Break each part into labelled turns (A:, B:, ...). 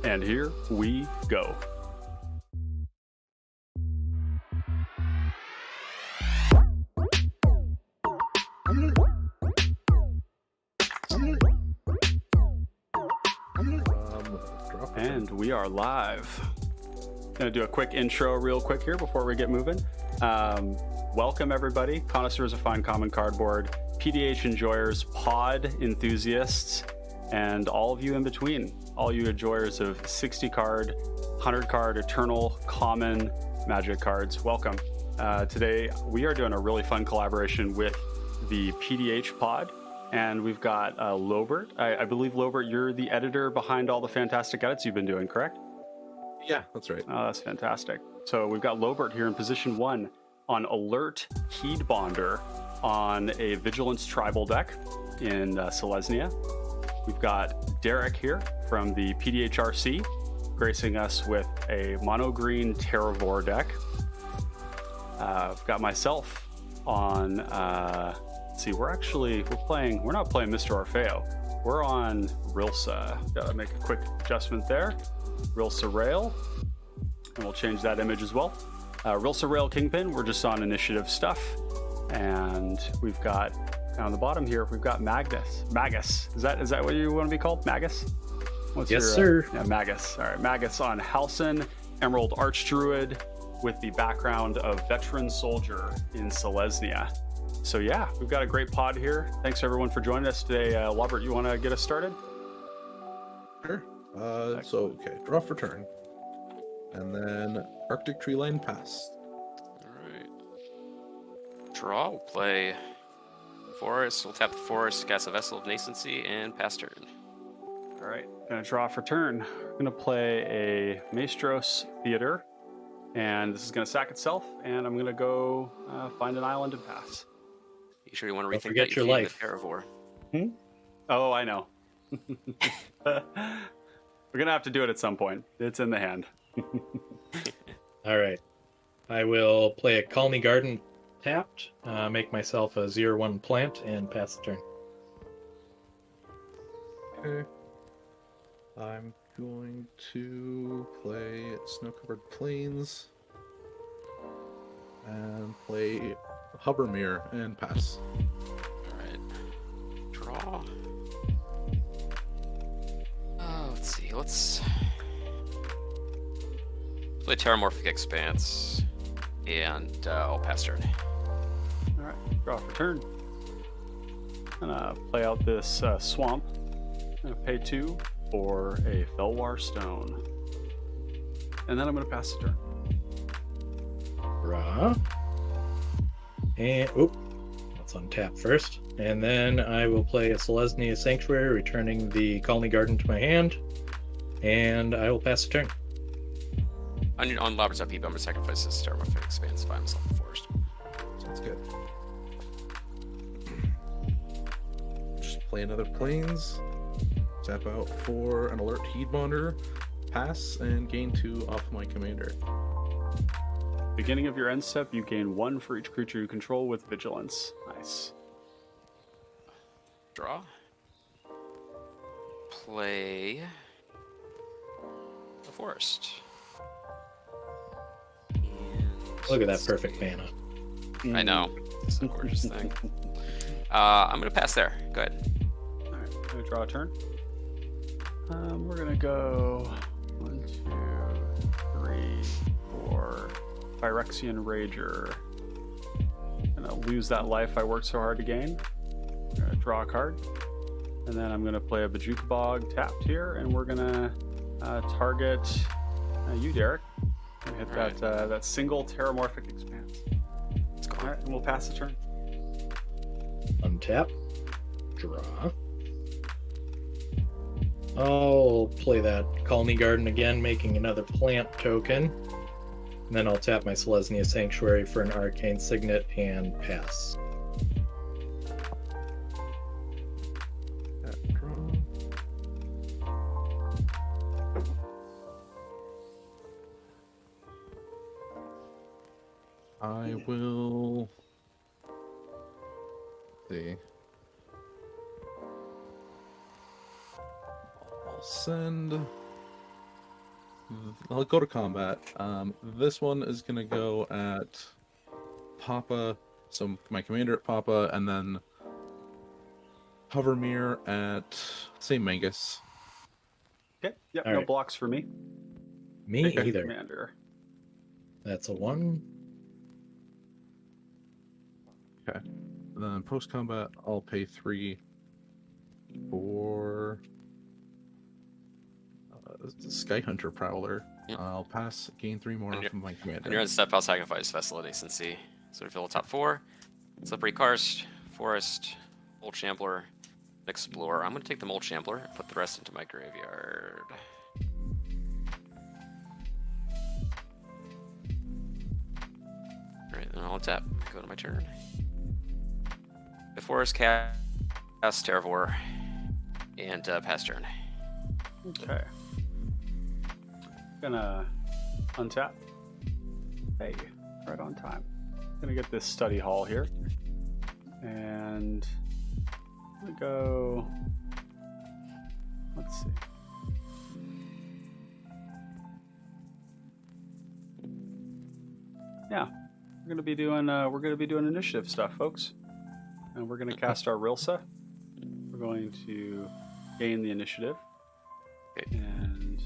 A: And here we go. And we are live. Gonna do a quick intro real quick here before we get moving. Welcome everybody, connoisseurs of fine common cardboard, PDH enjoyers, pod enthusiasts, and all of you in between. All you enjoyers of 60 card, 100 card, eternal, common magic cards. Welcome. Today we are doing a really fun collaboration with the PDH pod. And we've got Lobert. I believe, Lobert, you're the editor behind all the fantastic edits you've been doing, correct?
B: Yeah, that's right.
A: Oh, that's fantastic. So we've got Lobert here in position 1 on Alert Heedbonder on a Vigilance Tribal deck in Selesnya. We've got Derek here from the PDHRC gracing us with a mono green Terravore deck. I've got myself on... let's see, we're not playing Mr. Orfeo. We're on Rilsa. Gotta make a quick adjustment there. Rilsa Rael, and we'll change that image as well. Rilsa Rael Kingpin, we're just on initiative stuff. And we've got, down the bottom here, we've got Magus. Is that what you want to be called? Magus?
C: Yes, sir.
A: Yeah, Magus. All right, Magus on Halsin, Emerald Archdruid, with the background of Veteran Soldier in Selesnya. So yeah, we've got a great pod here. Thanks everyone for joining us today. Robert, you want to get us started?
B: Sure. Okay, draw for turn. And then Arctic Tree Line pass.
D: Alright. Draw, we'll play Forest. We'll tap the Forest, cast a Vessel of Nascency, and pass turn.
A: Alright, gonna draw for turn. We're gonna play a Maestros Theater. And this is gonna sack itself, and I'm gonna go find an island and pass.
D: You sure you want to
C: Don't
D: rethink
C: forget
D: that
C: your
D: you feed
C: life.
D: the Terravore?
A: Oh, I know. We're gonna have to do it at some point. It's in the hand.
C: All right. I will play a Call Me Garden tapped, make myself a 0/1 plant, and pass the turn.
B: Okay. I'm going to play Snow-Covered Plains and play Hovermere and pass.
D: Alright. Draw. Let's see. Let's play Terramorphic Expanse. And I'll pass turn.
A: Alright, draw for turn. Gonna play out this swamp. Gonna pay 2 for a Felwar Stone. And then I'm gonna pass the turn.
C: Draw. And, let's untap first. And then I will play a Selesnya Sanctuary, returning the Colony Garden to my hand. And I will pass the turn.
D: On Lobert's upkeep, I'm going to sacrifice this Terramorphic Expanse, find myself a forest.
B: Sounds good. Just play another Plains. Tap out for an Alert Heedbonder, pass, and gain 2 off my commander.
A: Beginning of your end step, you gain 1 for each creature you control with Vigilance. Nice.
D: Draw. Play the forest. And
C: Look at that perfect mana.
D: I know. It's a gorgeous thing. I'm going to pass there. Go ahead.
A: Alright, I'm gonna draw a turn. We're gonna go 1, 2, 3, 4. Phyrexian Rager. Gonna lose that life I worked so hard to gain. I'm gonna draw a card. And then I'm gonna play a Bajuka Bog tapped here, and we're gonna target you, Derek. And hit
D: All right.
A: that single Terramorphic Expanse.
D: Let's go.
A: Alright, and we'll pass the turn.
C: Untap. Draw. I'll play that Colony Garden again, making another plant token. And then I'll tap my Selesnya Sanctuary for an Arcane Signet and pass.
B: Draw. I will see. I'll send I'll go to combat. This one is gonna go at Papa. So my commander at Papa, and then Hovermere at St. Mangus.
A: Okay. Yep.
C: All
A: No
C: right.
A: blocks for me.
C: Me
A: Take a
C: either.
A: Commander.
C: That's a 1.
B: Okay. And then post combat, I'll pay 3 for Sky Hunter Prowler.
D: Yep.
B: I'll pass, gain 3 more
D: And
B: from my commander.
D: And you're going to step out, sacrifice Vessel of Decency. So we fill the top 4. Slippery Karst, Forest, Old Shambler, Explorer. I'm going to take the Old Shambler and put the rest into my graveyard. Alright, then I'll tap. Go to my turn. The Forest cast Terravore and pass turn.
A: Okay. Gonna untap. Hey, right on time. Gonna get this study hall here. And I'm gonna go. Let's see. Yeah, we're gonna be doing initiative stuff, folks. And we're gonna cast our Rilsa. We're going to gain the initiative.
D: Okay.
A: And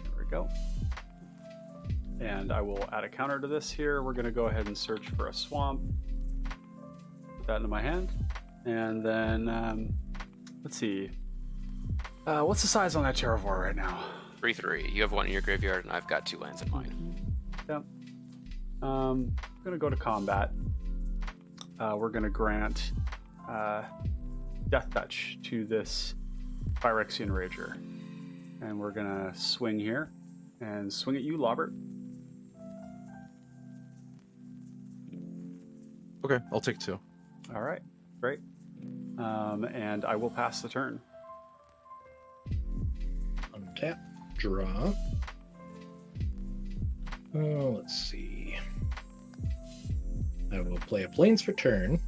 A: there we go. And I will add a counter to this here. We're going to go ahead and search for a swamp. Put that into my hand. And then, let's see. What's the size on that Terravore right now?
D: 3/3. You have 1 in your graveyard, and I've got 2 lands in mine.
A: Yep. I'm going to go to combat. We're going to grant Death Touch to this Phyrexian Rager. And we're going to swing here. And swing at you, Lobert.
B: Okay, I'll take 2.
A: All right, great. And I will pass the turn.
C: Untap, draw. Oh, let's see. I will play a Plains for turn.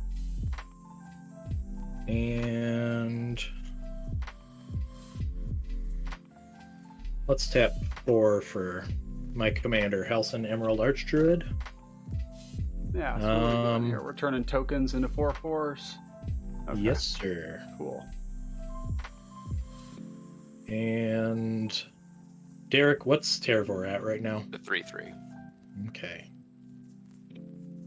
C: And let's tap 4 for my commander, Halsin Emerald Archdruid.
A: Yeah, so what are we doing here? We're turning tokens into 4/4s. Okay,
C: Yes, sir.
A: cool.
C: And Derek, what's Terravore at right now?
D: The 3/3.
C: Okay.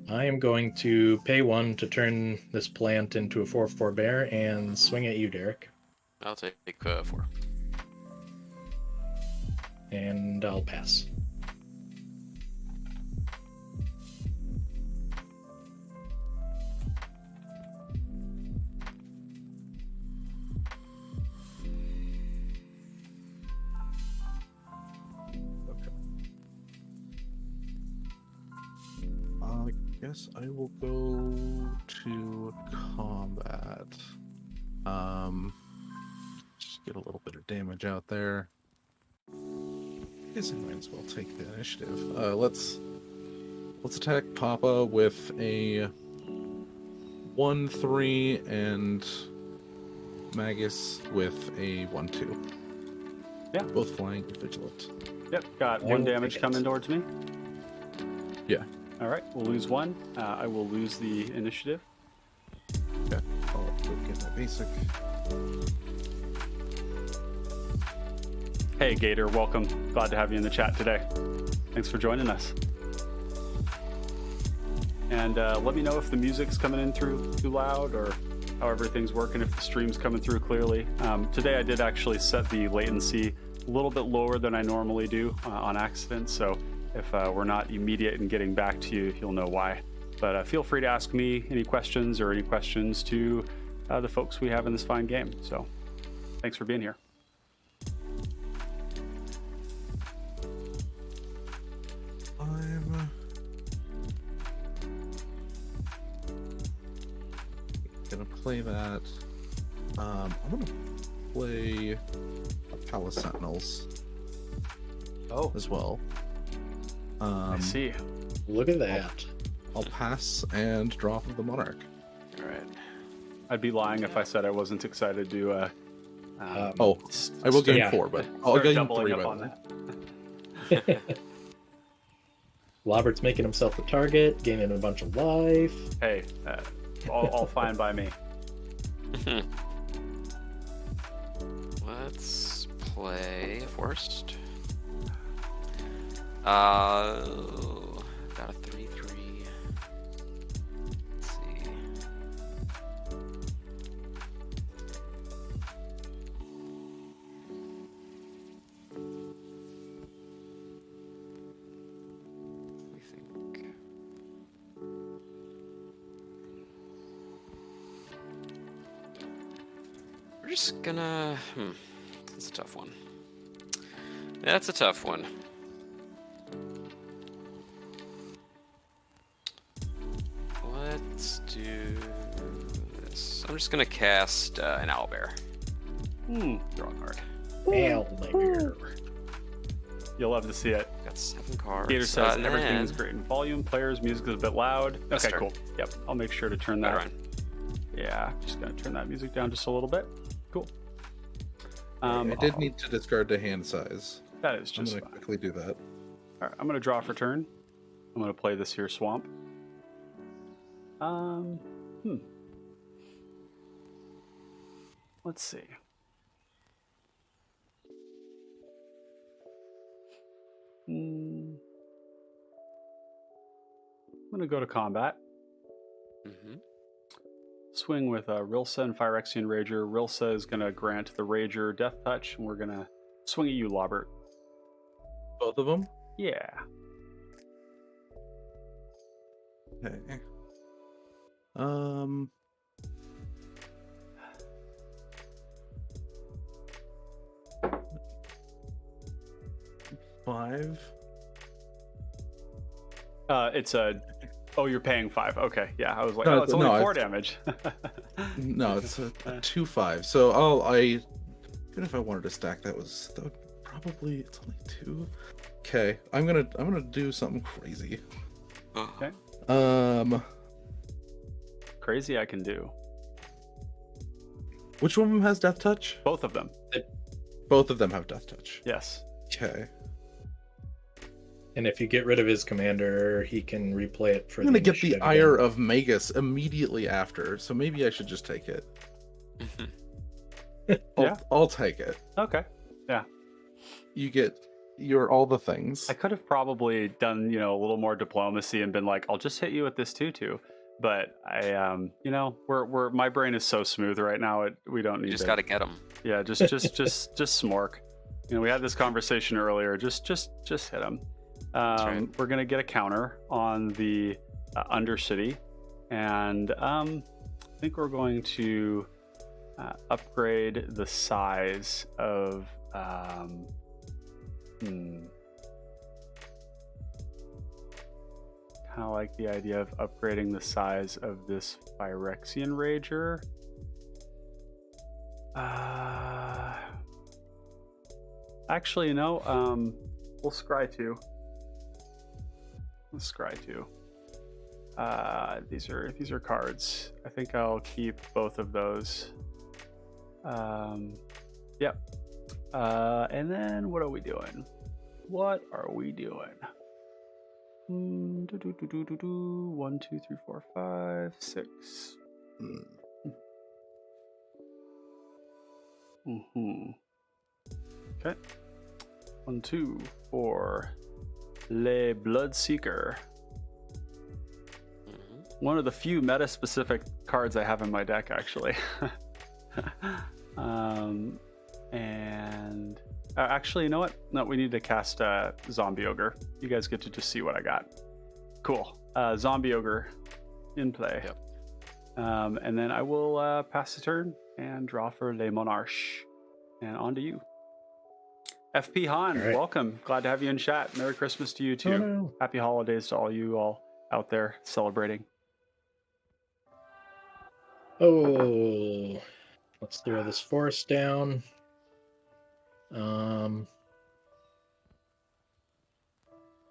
C: I am going to pay 1 to turn this plant into a 4/4 bear and swing at you, Derek.
D: I'll take 4.
C: And I'll pass.
B: I guess I will go to combat. Just get a little bit of damage out there. I guess I might as well take the initiative. Let's attack Papa with a 1/3 and Magus with a 1/2.
A: Yeah.
B: Both flying and vigilant.
A: Yep, got
C: I
A: 1
C: will
A: damage
C: take it.
A: coming towards me.
B: Yeah.
A: All right, we'll lose 1. I will lose the initiative.
B: Okay. I'll go get my basic.
A: Hey, Gator, welcome. Glad to have you in the chat today. Thanks for joining us. And let me know if the music's coming in too loud or how everything's working, if the stream's coming through clearly. Today I did actually set the latency a little bit lower than I normally do on accident, so if we're not immediate in getting back to you, you'll know why. But feel free to ask me any questions or any questions to the folks we have in this fine game. So thanks for being here.
B: I'm gonna play that. I'm gonna play a Palace Sentinels
A: Oh,
B: as well.
A: I see.
C: Look at that.
B: I'll pass and draw from the Monarch.
D: All right.
A: I'd be lying if I said I wasn't excited to
B: Oh, I will gain
C: Yeah.
B: 4, but I'll
A: start
B: gain
A: doubling
B: 3
A: up
B: by
A: on
B: then.
A: that.
C: Robert's making himself the target, gaining a bunch of life.
A: Hey, all fine by me.
D: Let's play forest. Got a 3/3. Let's see. Let me think. We're just gonna. That's a tough one. That's a tough one. Let's do this. I'm just gonna cast an owlbear. Draw a card.
C: Owlbear.
A: You'll love to see it.
D: Got 7 cards.
A: Gator says
D: and
A: everything
D: then-
A: is great in volume. Players' music is a bit loud.
D: Yes,
A: Okay,
D: sir.
A: cool. Yep, I'll make sure to turn that.
D: PATRON.
A: Yeah, just gonna turn that music down just a little bit. Cool.
B: I did need to discard the hand size.
A: That is
B: I'm
A: just
B: going to
A: fine.
B: quickly do that.
A: All right, I'm gonna draw for turn. I'm gonna play this here swamp. Let's see. I'm gonna go to combat.
D: Mm-hmm.
A: Swing with Rilsa and Phyrexian Rager. Rilsa is gonna grant the Rager Death Touch, and we're gonna swing at you, Lobert.
B: Both of them?
A: Yeah.
B: Okay. 5.
A: It's a. Oh, you're paying 5. Okay, yeah. I was like,
B: No,
A: oh, it's only
B: no,
A: 4
B: it's-
A: damage.
B: No, it's a 2/5. So even if I wanted to stack, that would probably, it's only 2. Okay, I'm gonna do something crazy.
A: Okay. Crazy, I can do
B: Which one of them has Death Touch?
A: both of them.
B: Both of them have Death Touch.
A: Yes.
B: Okay.
C: And if you get rid of his commander, he can replay it for
B: I'm gonna
C: the
B: get the
C: initiative
B: Ire
C: again.
B: of Magus immediately after, so maybe I should just take it.
A: Yeah.
B: I'll take it.
A: Okay.
B: You get all the things.
A: I could have probably done, a little more diplomacy and been like, I'll just hit you with this tutu. But I, we're my brain is so smooth right now. We don't need
D: You just
A: to.
D: got to get them.
A: Yeah, just smork. We had this conversation earlier. Just hit him.
D: right.
A: We're gonna get a counter on the Undercity, and I think we're going to upgrade the size of. Kind of like the idea of upgrading the size of this Phyrexian Rager. Actually, no. We'll scry 2. Let's scry 2. These are cards. I think I'll keep both of those. Yep. And then what are we doing? What are we doing? 1, 2, 3, 4, 5, 6. Okay. 1, 2 for Le Bloodseeker. One of the few meta-specific cards I have in my deck, actually. And actually, you know what? No, we need to cast Zombie Ogre. You guys get to just see what I got. Cool. Zombie Ogre in play.
D: Yep.
A: And then I will pass the turn and draw for Le Monarche. And on to you. FP Han,
C: All right.
A: welcome. Glad to have you in chat. Merry Christmas to you too.
C: Oh, no.
A: Happy holidays to all you all out there celebrating.
C: Oh, let's throw this forest down. I'm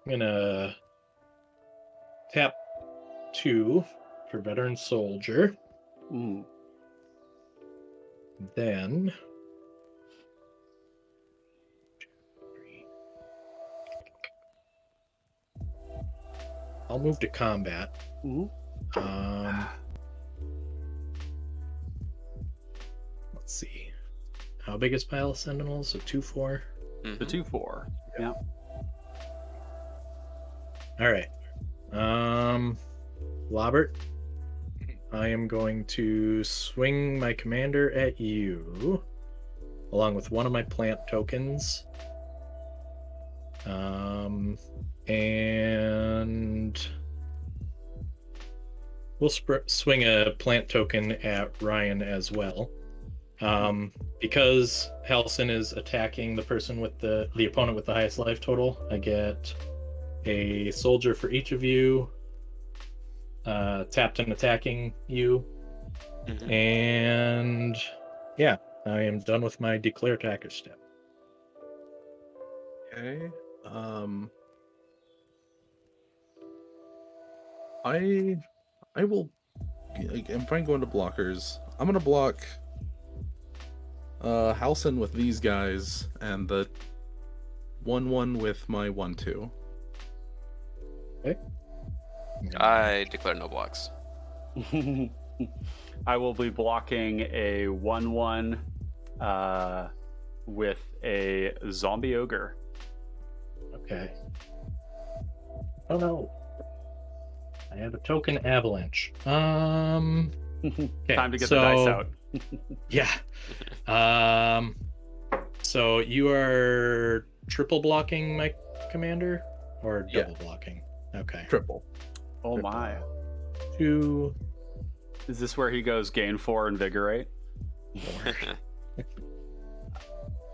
C: gonna tap 2 for Veteran Soldier.
A: Mm.
C: Then I'll move to combat.
A: Mhm.
C: Let's see. How big is Pile of Sentinels? A 2/4?
A: The 2/4. Yeah.
C: All right. Robert, I am going to swing my commander at you, along with one of my plant tokens. And we'll swing a plant token at Ryan as well. Because Halsin is attacking the person with the opponent with the highest life total, I get a soldier for each of you, tapped and attacking you. And yeah, I am done with my declare attacker step.
B: Okay. I will. I'm fine going to blockers. I'm gonna block Halsin with these guys and the 1/1 with my 1/2.
C: Okay.
D: I declare no blocks.
A: I will be blocking a 1/1 with a zombie ogre.
C: Okay. Oh no. I have a token avalanche. Okay,
A: Time to get the dice out.
C: Yeah. So you are triple blocking my commander or double blocking? Okay.
B: Triple.
A: Oh my.
C: 2,
A: Is this where he goes gain 4, invigorate?
C: 4.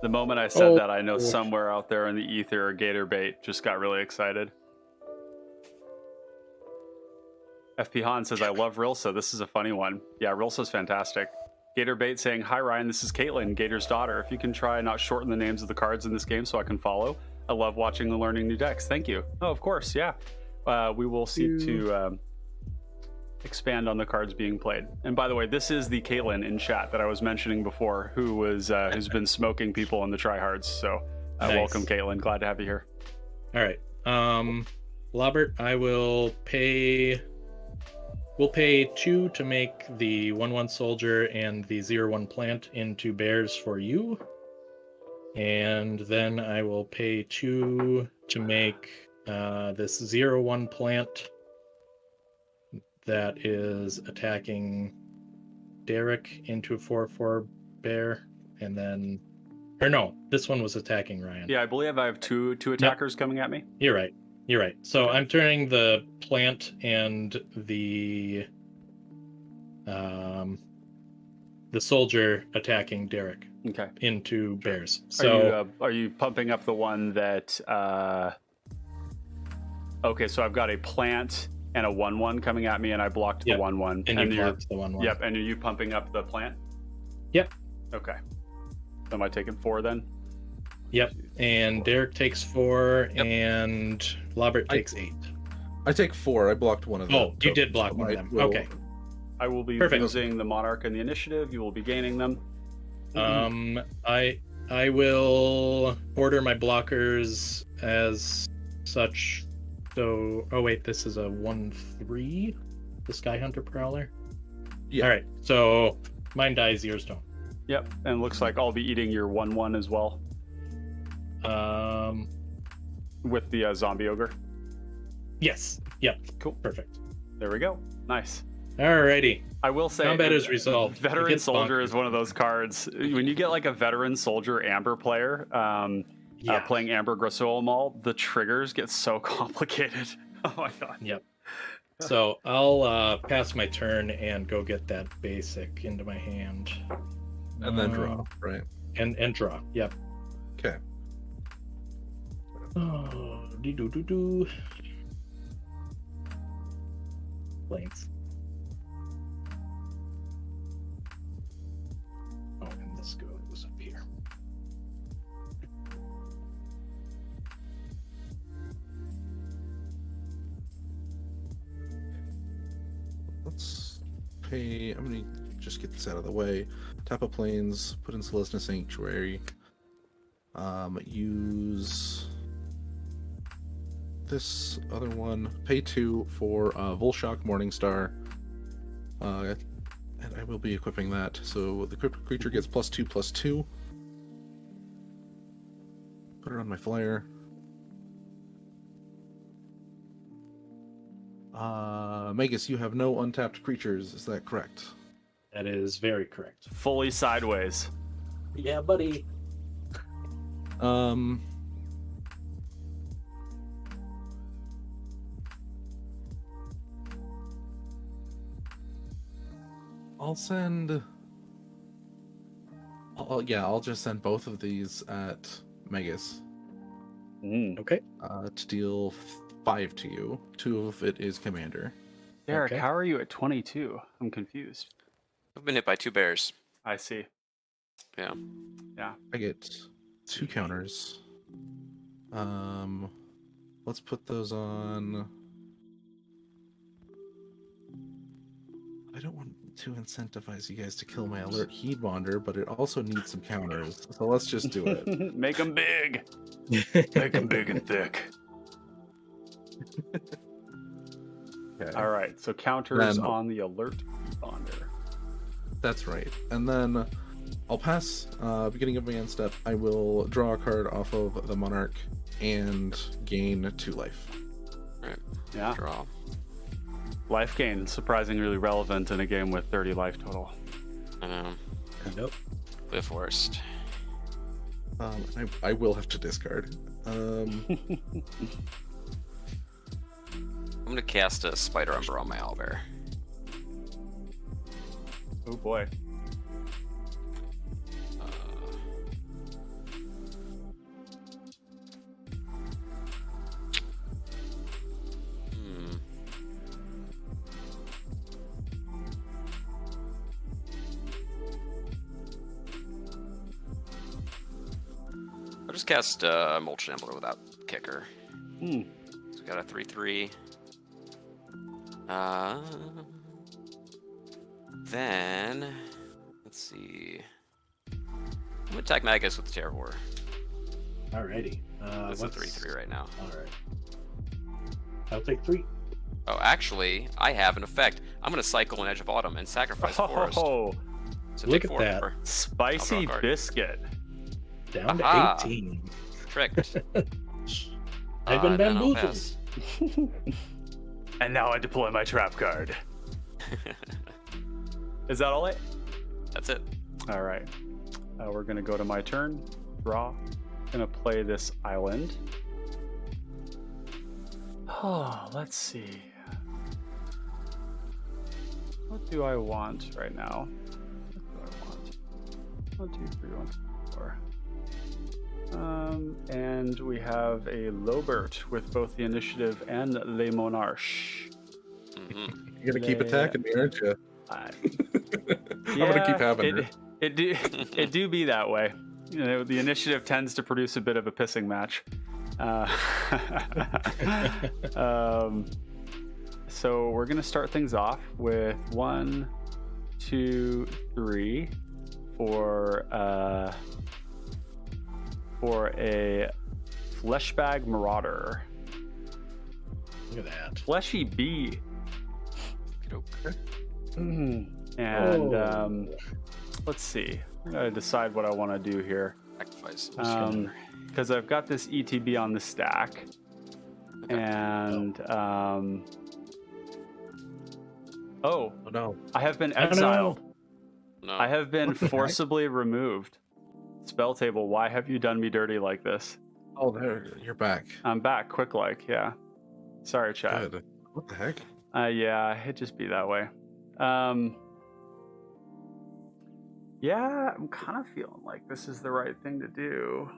A: The moment I said
C: Oh.
A: that, I know somewhere out there in the ether, Gator Bait just got really excited. FP Han says, I love Rilsa. This is a funny one. Yeah, Rilsa's fantastic. Gator Bait saying, hi Ryan, this is Caitlin, Gator's daughter. If you can try not shorten the names of the cards in this game so I can follow. I love watching and learning new decks. Thank you. Oh, of course, yeah. We will seek to expand on the cards being played. And by the way, this is the Caitlin in chat that I was mentioning before, who was who's been smoking people in the TRYHARDS. So
C: Nice.
A: welcome, Caitlin. Glad to have you here.
C: All right. Robert, I will pay. We'll pay 2 to make the 1/1 soldier and the 0/1 plant into bears for you. And then I will pay 2 to make this 0/1 plant that is attacking Derek into a 4/4 bear. And then, or no, this one was attacking Ryan.
A: Yeah, I believe I have two attackers coming at me.
C: You're right. You're right. So I'm turning the plant and the soldier attacking Derek
A: Okay.
C: into bears. So
A: Are you pumping up the one that? Okay, so I've got a plant and a 1/1 coming at me, and I blocked the
C: Yep.
A: 1/1.
C: and you
A: you're-
C: blocked the 1/1.
A: Yep, and are you pumping up the plant?
C: Yep.
A: Okay. Am I taking 4 then?
C: Yep. And Derek takes 4, and Robert takes 8.
B: I take 4. I blocked one of them.
C: Oh, you did block one of them. Okay.
A: I will be
C: Perfect.
A: losing the Monarch and the Initiative. You will be gaining them.
C: I will order my blockers as such. So, oh wait, this is a 1/3, the Sky Hunter Prowler.
B: Yeah.
C: All right, so mine dies, yours don't.
A: Yep, and looks like I'll be eating your 1/1 as well with the zombie ogre.
C: Yes. Yep.
A: Cool.
C: Perfect.
A: There we go. Nice.
C: Alrighty.
A: I will say,
C: Combat is resolved. It
A: Veteran
C: gets
A: Soldier
C: bonkers.
A: is one of those cards. When you get like a Veteran Soldier Amber player playing Amber Grossoil Mall, the triggers get so complicated. Oh my god.
C: Yep. So I'll pass my turn and go get that basic into my hand.
B: And then draw, right?
C: And draw. Yep.
B: Okay.
C: Oh, doo. Planes. Oh, and this goes up here.
B: Let's pay. I'm gonna just get this out of the way. Tap of planes. Put in Celestina Sanctuary. Use this other one, pay 2 for Volshock Morningstar. And I will be equipping that. So the creature gets +2/+2. Put it on my flyer. Magus, you have no untapped creatures, is that correct?
C: That is very correct.
A: Fully sideways.
C: Yeah, buddy.
B: I'll send. I'll just send both of these at Magus
C: Okay.
B: to deal 5 to you. 2 of it is Commander.
A: Derek,
C: Okay.
A: how are you at 22? I'm confused.
D: I've been hit by 2 bears.
A: I see.
D: Yeah.
B: I get 2 counters. Let's put those on. I don't want to incentivize you guys to kill my alert Heedbonder, but it also needs some counters. So let's just do it.
A: Make them big. Make them big and thick.
B: Okay.
A: All right, so counters
B: Then-
A: on the alert Heedbonder.
B: That's right. And then I'll pass beginning of my end step. I will draw a card off of the Monarch and gain 2 life.
D: Right.
A: Yeah,
D: Draw.
A: life gain, surprisingly relevant in a game with 30 life total.
D: I know.
C: Nope.
D: Play a forest.
B: I will have to discard.
D: I'm gonna cast a Spider Umber on my owlbear.
A: Oh boy.
D: I'll just cast Mulch Ambler without kicker. So we got a 3/3. Then let's see. I'm gonna attack Magus with the Terravore.
C: Alrighty.
D: That's a 3/3 right now.
C: Alright. I'll take 3.
D: Oh, actually, I have an effect. I'm gonna cycle an Edge of Autumn and sacrifice Forest.
A: Oh,
D: So
C: look
D: take
C: at
D: 4.
C: that.
A: spicy
D: I'll draw a card.
A: biscuit.
C: Down
D: Aha.
C: to 18.
D: Tricked.
C: I've been
D: Then I'll
C: bamboozled.
D: pass.
A: And now I deploy my trap card. Is that all it?
D: That's it.
A: All right. We're going to go to my turn. Draw. Going to play this island. Oh, let's see. What do I want right now? What do I want? 1, 2, 3, 1, 2, 4. And we have a Lobert with both the initiative and Le Monarch.
D: Mm-hmm.
B: You're gonna keep attacking me, aren't you?
A: I'm
B: gonna keep having her.
A: It do be that way. You know, the initiative tends to produce a bit of a pissing match. So we're gonna start things off with 1, 2, 3 for a Fleshbag Marauder.
C: Look at that.
A: Fleshy bee.
D: Okay.
A: And let's see. I'm gonna decide what I want to do here.
D: Sacrifice.
A: Because I've got this ETB on the stack, and
B: Oh no.
A: I have been
C: Oh, no.
A: exiled.
D: No.
A: I have been
B: What the heck?
A: forcibly removed. Spell table, why have you done me dirty like this?
B: Oh, there, you're back.
A: I'm back, quick like, yeah. Sorry, chat.
B: Good. What the heck?
A: Yeah, it just be that way. Yeah, I'm kind of feeling like this is the right thing to do.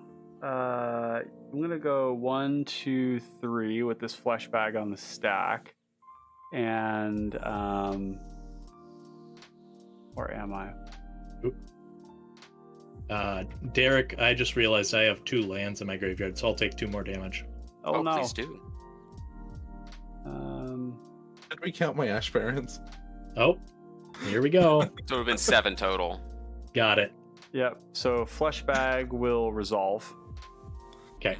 A: I'm gonna go 1, 2, 3 with this flesh bag on the stack, and where am I?
C: Derek, I just realized I have 2 lands in my graveyard, so I'll take 2 more damage.
A: Oh, no.
D: Please do.
B: Did we count my Ash Barrens?
C: Oh, here we go.
D: So it would have been 7 total.
C: Got it.
A: Yep. So flesh bag will resolve.
C: Okay.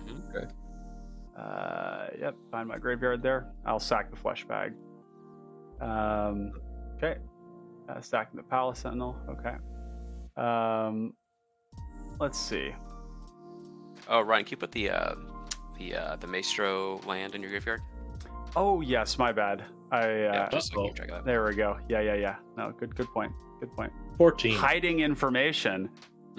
A: Yep, find my graveyard there. I'll sack the flesh bag. Okay. Stacking the Palace Sentinel. Okay. Let's see.
D: Oh, Ryan, can you put the Maestro land in your graveyard?
A: Oh yes, my bad.
D: Yeah, just so I can keep track of that.
A: There we go. Yeah. No, good point. Good point.
C: 14.
A: Hiding information.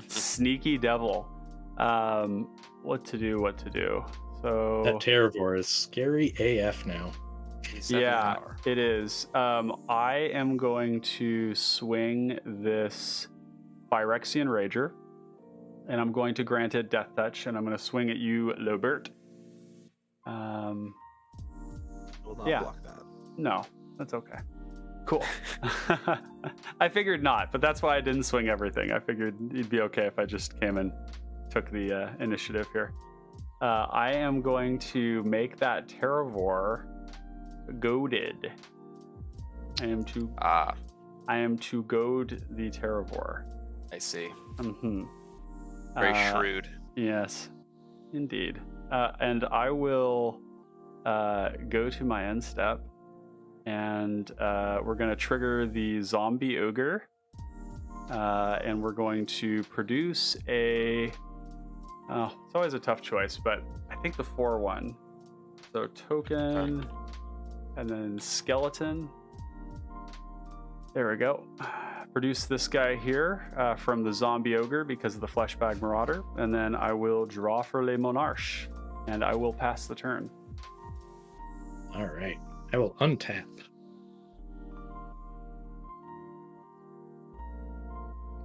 A: Sneaky devil. What to do? So
C: That Terravore is scary AF now.
D: He's 7
A: yeah,
D: power.
A: it is. I am going to swing this Phyrexian Rager, and I'm going to grant it Death Touch, and I'm going to swing at you, Lobert.
B: Will not
A: Yeah.
B: block that.
A: No, that's okay. Cool. I figured not, but that's why I didn't swing everything. I figured it'd be okay if I just came and took the initiative here. I am going to make that Terravore goaded. I am to goad the Terravore.
D: I see.
A: Mm-hmm.
D: Very shrewd.
A: Yes, indeed. And I will go to my end step, and we're going to trigger the zombie ogre, and we're going to produce a. Oh, it's always a tough choice, but I think the 4/1. So token, and then skeleton. There we go. Produce this guy here from the zombie ogre because of the fleshbag marauder, and then I will draw for Le Monarche, and I will pass the turn.
C: All right. I will untap.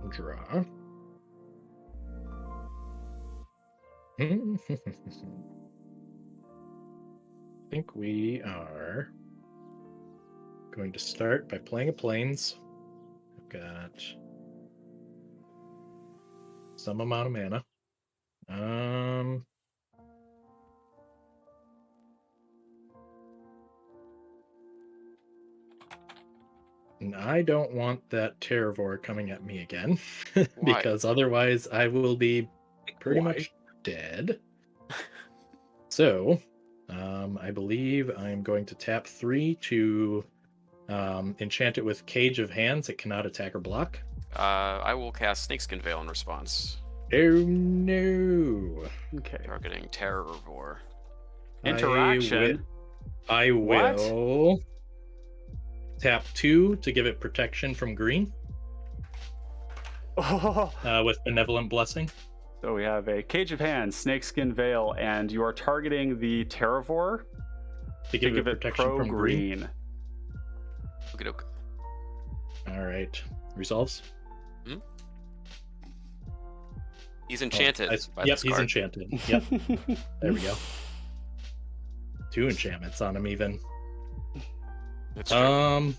C: Draw. I think we are going to start by playing a plains. I've got some amount of mana. And I don't want that Terravore coming at me again, because otherwise I will be pretty much dead. So, I believe I'm going to tap 3 to enchant it with Cage of Hands. It cannot attack or block.
D: I will cast Snakeskin Veil in response.
C: Oh no!
A: Okay.
D: Targeting Terravore.
A: Interaction.
C: I will tap 2 to give it protection from green with Benevolent Blessing.
A: So we have a Cage of Hands, Snakeskin Veil, and you are targeting the Terravore
C: To give it protection
A: pro
C: from green.
D: Okay.
C: All right. Resolves?
D: He's enchanted. By
C: Yep,
D: this
C: he's
D: card.
C: enchanted. Yep. There we go. 2 enchantments on him even.
D: It's true.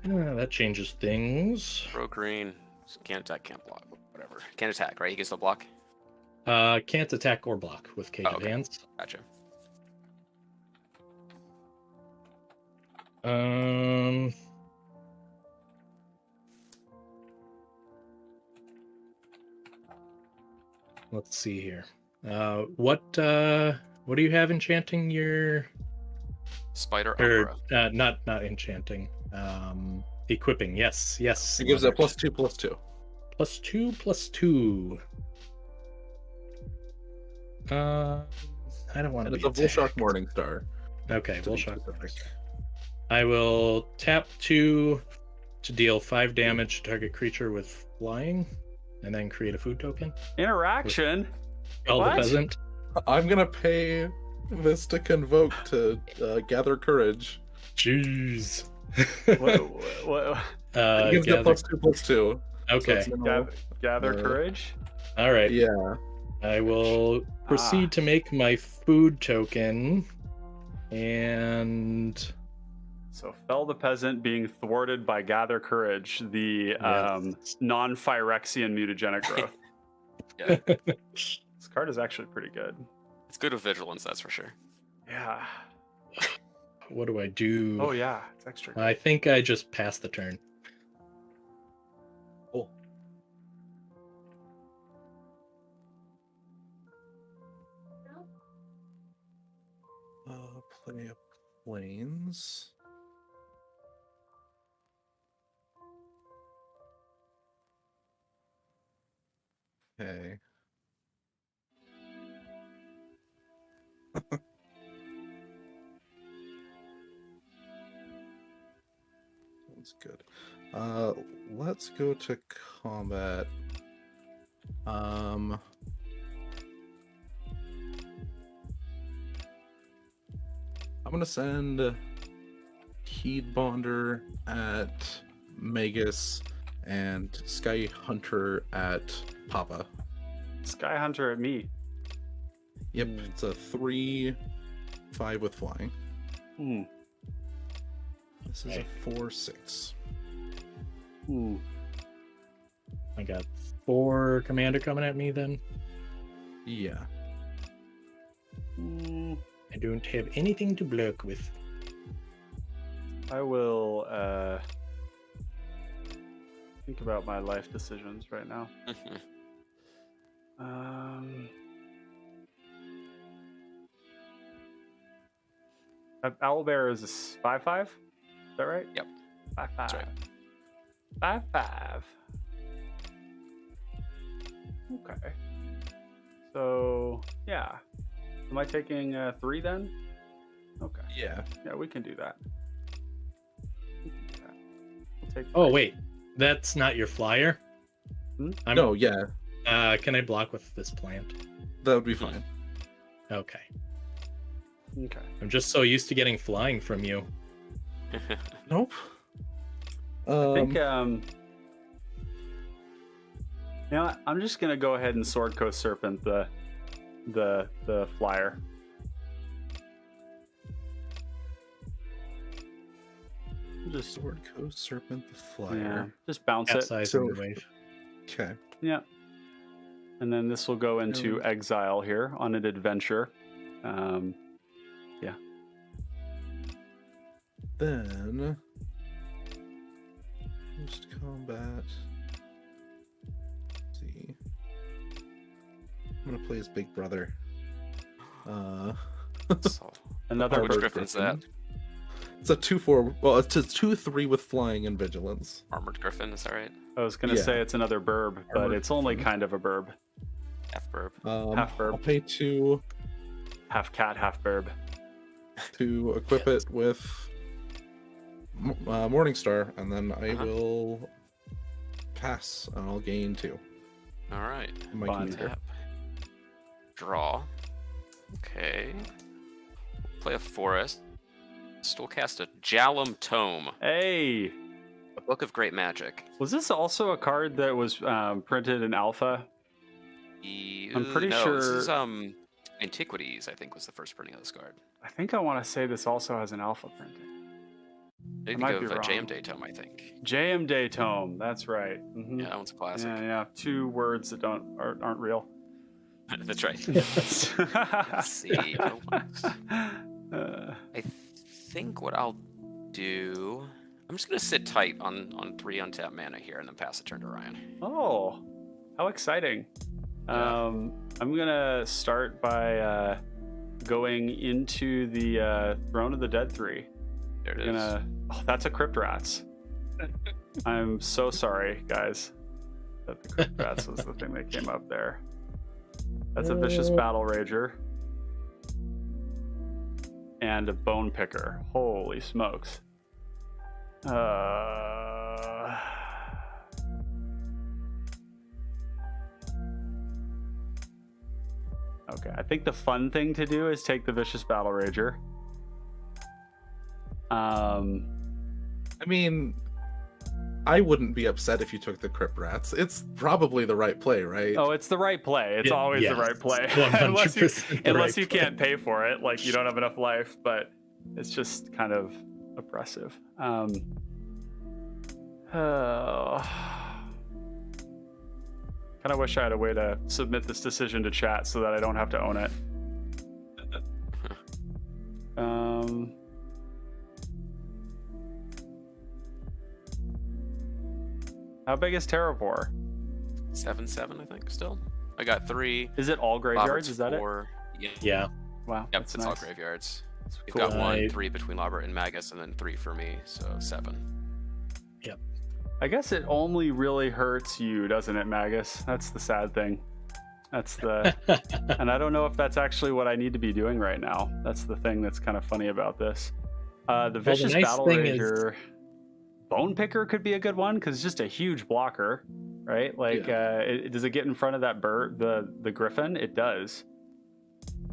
C: That changes things.
D: Pro green. Can't attack, can't block. Whatever. Can't attack, right? He gets the block?
C: Can't attack or block with Cage of Hands.
D: Gotcha.
C: Let's see here. What do you have enchanting your
D: Spider
C: or
D: Umbra.
C: not enchanting. Equipping. Yes.
B: It gives a +2/+2.
C: +2/+2. I don't want to
B: And
C: be
B: it's a Volshark
C: attacked.
B: Morningstar.
C: Okay,
B: to be
C: Volshark
B: specific.
C: Morningstar. I will tap 2 to deal 5 damage to target creature with flying, and then create a food token.
A: Interaction.
C: Call the
A: What?
C: peasant.
B: I'm gonna pay this to convoke to gather courage.
C: Jeez.
A: What?
B: It gives it +2/+2.
C: Okay.
B: So it's
A: Gather courage.
C: All right.
B: yeah.
C: I will proceed to make my food token, and
A: So fell the peasant being thwarted by gather courage, the non-Phyrexian mutagenic growth.
D: Yeah.
A: This card is actually pretty good.
D: It's good with vigilance, that's for sure.
A: Yeah.
C: what do I do?
A: Oh yeah, it's extra good.
C: I think I just passed the turn.
B: Cool. play a planes. Okay. Sounds good. Let's go to combat. I'm gonna send Heedbonder at Magus and Sky Hunter at Papa.
A: Sky Hunter at me.
B: Yep, it's a 3/5 with flying.
A: Hmm.
B: This is
C: Hey.
B: a 4/6.
A: Hmm.
C: I got 4 commander coming at me then.
B: Yeah.
A: Hmm.
C: I don't have anything to block with.
A: I will think about my life decisions right now. Owlbear is a 5/5. Is that right?
D: Yep.
A: 5/5.
D: That's right.
A: 5/5. Okay. So yeah, am I taking 3 then? Okay.
B: Yeah.
A: Yeah, we can do that. We can do that. We'll take.
C: Oh
A: 3.
C: wait, that's not your flyer.
A: Hmm?
B: No, yeah,
C: Can I block with this plant?
B: that would be fine.
C: Okay.
A: Okay.
C: I'm just so used to getting flying from you.
B: Nope.
A: I think you know what? I'm just gonna go ahead and Sword Coast Serpent the flyer. Just
B: Sword Coast Serpent the
A: yeah,
B: Flyer.
A: just bounce it.
C: Capsize
B: So-
C: in the wave.
B: Okay.
A: Yeah. And then this will go into
B: Yeah.
A: exile here on an adventure. Yeah.
B: Then post combat. Let's see. I'm gonna play as Big Brother.
D: So,
A: Another
D: which
B: Armored
D: griffin's that?
B: It's a 2/4. Well, it's a 2/3 with flying and vigilance.
D: Armored Griffin, is that right?
A: I was gonna
B: Yeah.
A: say it's another burb, but
B: Armored
A: it's only
B: Griffin.
A: kind of a burb.
D: Half burb.
A: Half burb.
B: I'll pay 2
A: Half cat, half burb.
B: to equip it with Morningstar, and then I
D: Uh-huh.
B: will pass, and I'll gain 2.
D: All right.
B: on my
A: Fun.
B: computer.
D: Tap. Draw. Okay. Play a forest. We'll cast a Jalum Tome,
A: Hey,
D: a book of great magic.
A: was this also a card that was printed in alpha? I'm pretty
D: no, This is
A: sure-
D: Antiquities, I think, was the first printing of this card.
A: I think I want to say this also has an alpha printing.
D: I think
A: might
D: of
A: be
D: a
A: wrong.
D: JM Day Tome, I think.
A: JM Day Tome. That's right. Mhm.
D: Yeah, that one's a classic.
A: Yeah. 2 words that aren't real.
D: That's right. Let's see.
A: Uh,
D: I think what I'll do, I'm just gonna sit tight on 3 untapped mana here and then pass the turn to Ryan.
A: Oh, how exciting!
D: Yeah.
A: I'm gonna start by going into the Throne of the Dead 3.
D: There it
A: I'm
D: is.
A: Oh, that's a Crypt Rats. I'm so sorry, guys, that the Crypt Rats was the thing that came up there. That's a Vicious Battle Rager. And a Bone Picker. Holy smokes. Okay, I think the fun thing to do is take the Vicious Battle Rager.
B: I mean, I wouldn't be upset if you took the Crypt Rats. It's probably the right play, right?
A: Oh, it's the right play. It's
C: Yeah,
A: always the
C: yes,
A: right play.
C: 100% the
A: unless
C: right
A: you can't
C: play.
A: pay for it, like you don't have enough life, but it's just kind of oppressive. Kind of wish I had a way to submit this decision to chat so that I don't have to own it. How big is Terravore?
D: 7/7, I think. Still, I got 3.
A: Is it all graveyards?
D: Robert's
A: Is that
D: 4. Yeah.
C: Yeah.
A: it? Wow.
D: Yep.
A: that's
D: It's
A: nice.
D: all graveyards. So we've
A: Cool.
D: got 1,
C: I-
D: 3 between Lobert and Magus, and then 3 for me, so 7.
A: I guess it only really hurts you, doesn't it, Magus? That's the sad thing. That's the, and I don't know if that's actually what I need to be doing right now. That's the thing that's kind of funny about this. The Vicious
C: nice
A: Battle
C: thing is-
A: Rager, Bone Picker could be a good one because it's just a huge blocker, right? Like, does it get in front of that bird, the Griffin? It does,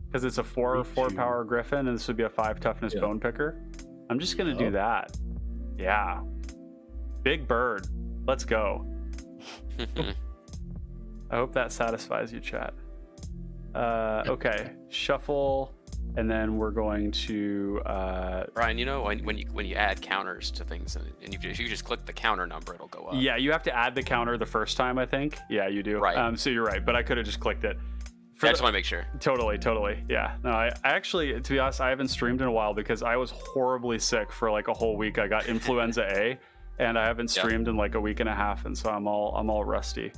A: because it's a 4 power Griffin, and this would be a 5 toughness Bone Picker. I'm just gonna do that. Yeah, big bird. Let's go. I hope that satisfies you, chat. Okay, shuffle, and then we're going to.
D: Brian, you know when you add counters to things, and if you just click the counter number, it'll go up.
A: Yeah, you have to add the counter the first time, I think. Yeah, you do.
D: Right.
A: So you're right, but I could have just clicked it.
D: I just want to make sure.
A: Totally. Yeah. No, I actually, to be honest, I haven't streamed in a while because I was horribly sick for like a whole week. I got influenza A, and I haven't streamed in like a week and a half, and so I'm all rusty.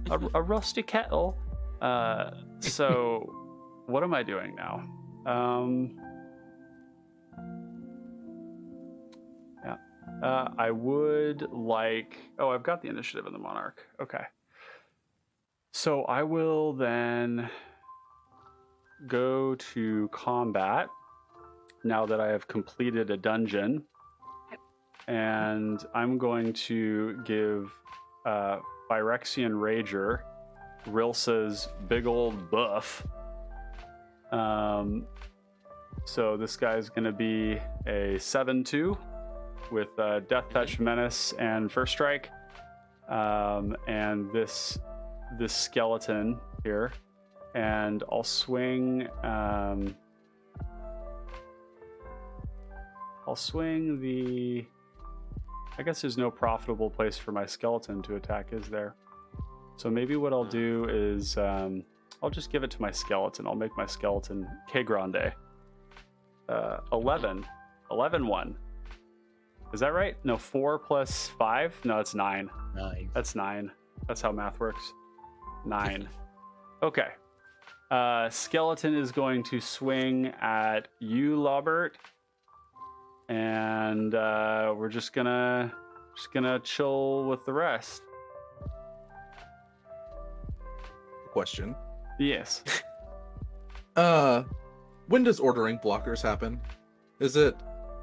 A: A rusty kettle. So what am I doing now? I would like, I've got the initiative in the Monarch. Okay. So I will then go to combat now that I have completed a dungeon, and I'm going to give Phyrexian Rager Rilsa's big old buff. So this guy's going to be a 7/2 with Death Touch, Menace, and First Strike. And this skeleton here, and I'll swing. I'll swing the. I guess there's no profitable place for my skeleton to attack, is there? So maybe what I'll do is I'll just give it to my skeleton. I'll make my skeleton K Grande. 11. 11-1. Is that right? No, 4 plus 5? No, it's 9.
C: 9.
A: That's 9. That's how math works. 9. Okay. Skeleton is going to swing at you, Lobert. And we're just gonna chill with the rest.
B: Question.
A: Yes.
B: When does ordering blockers happen? Is it?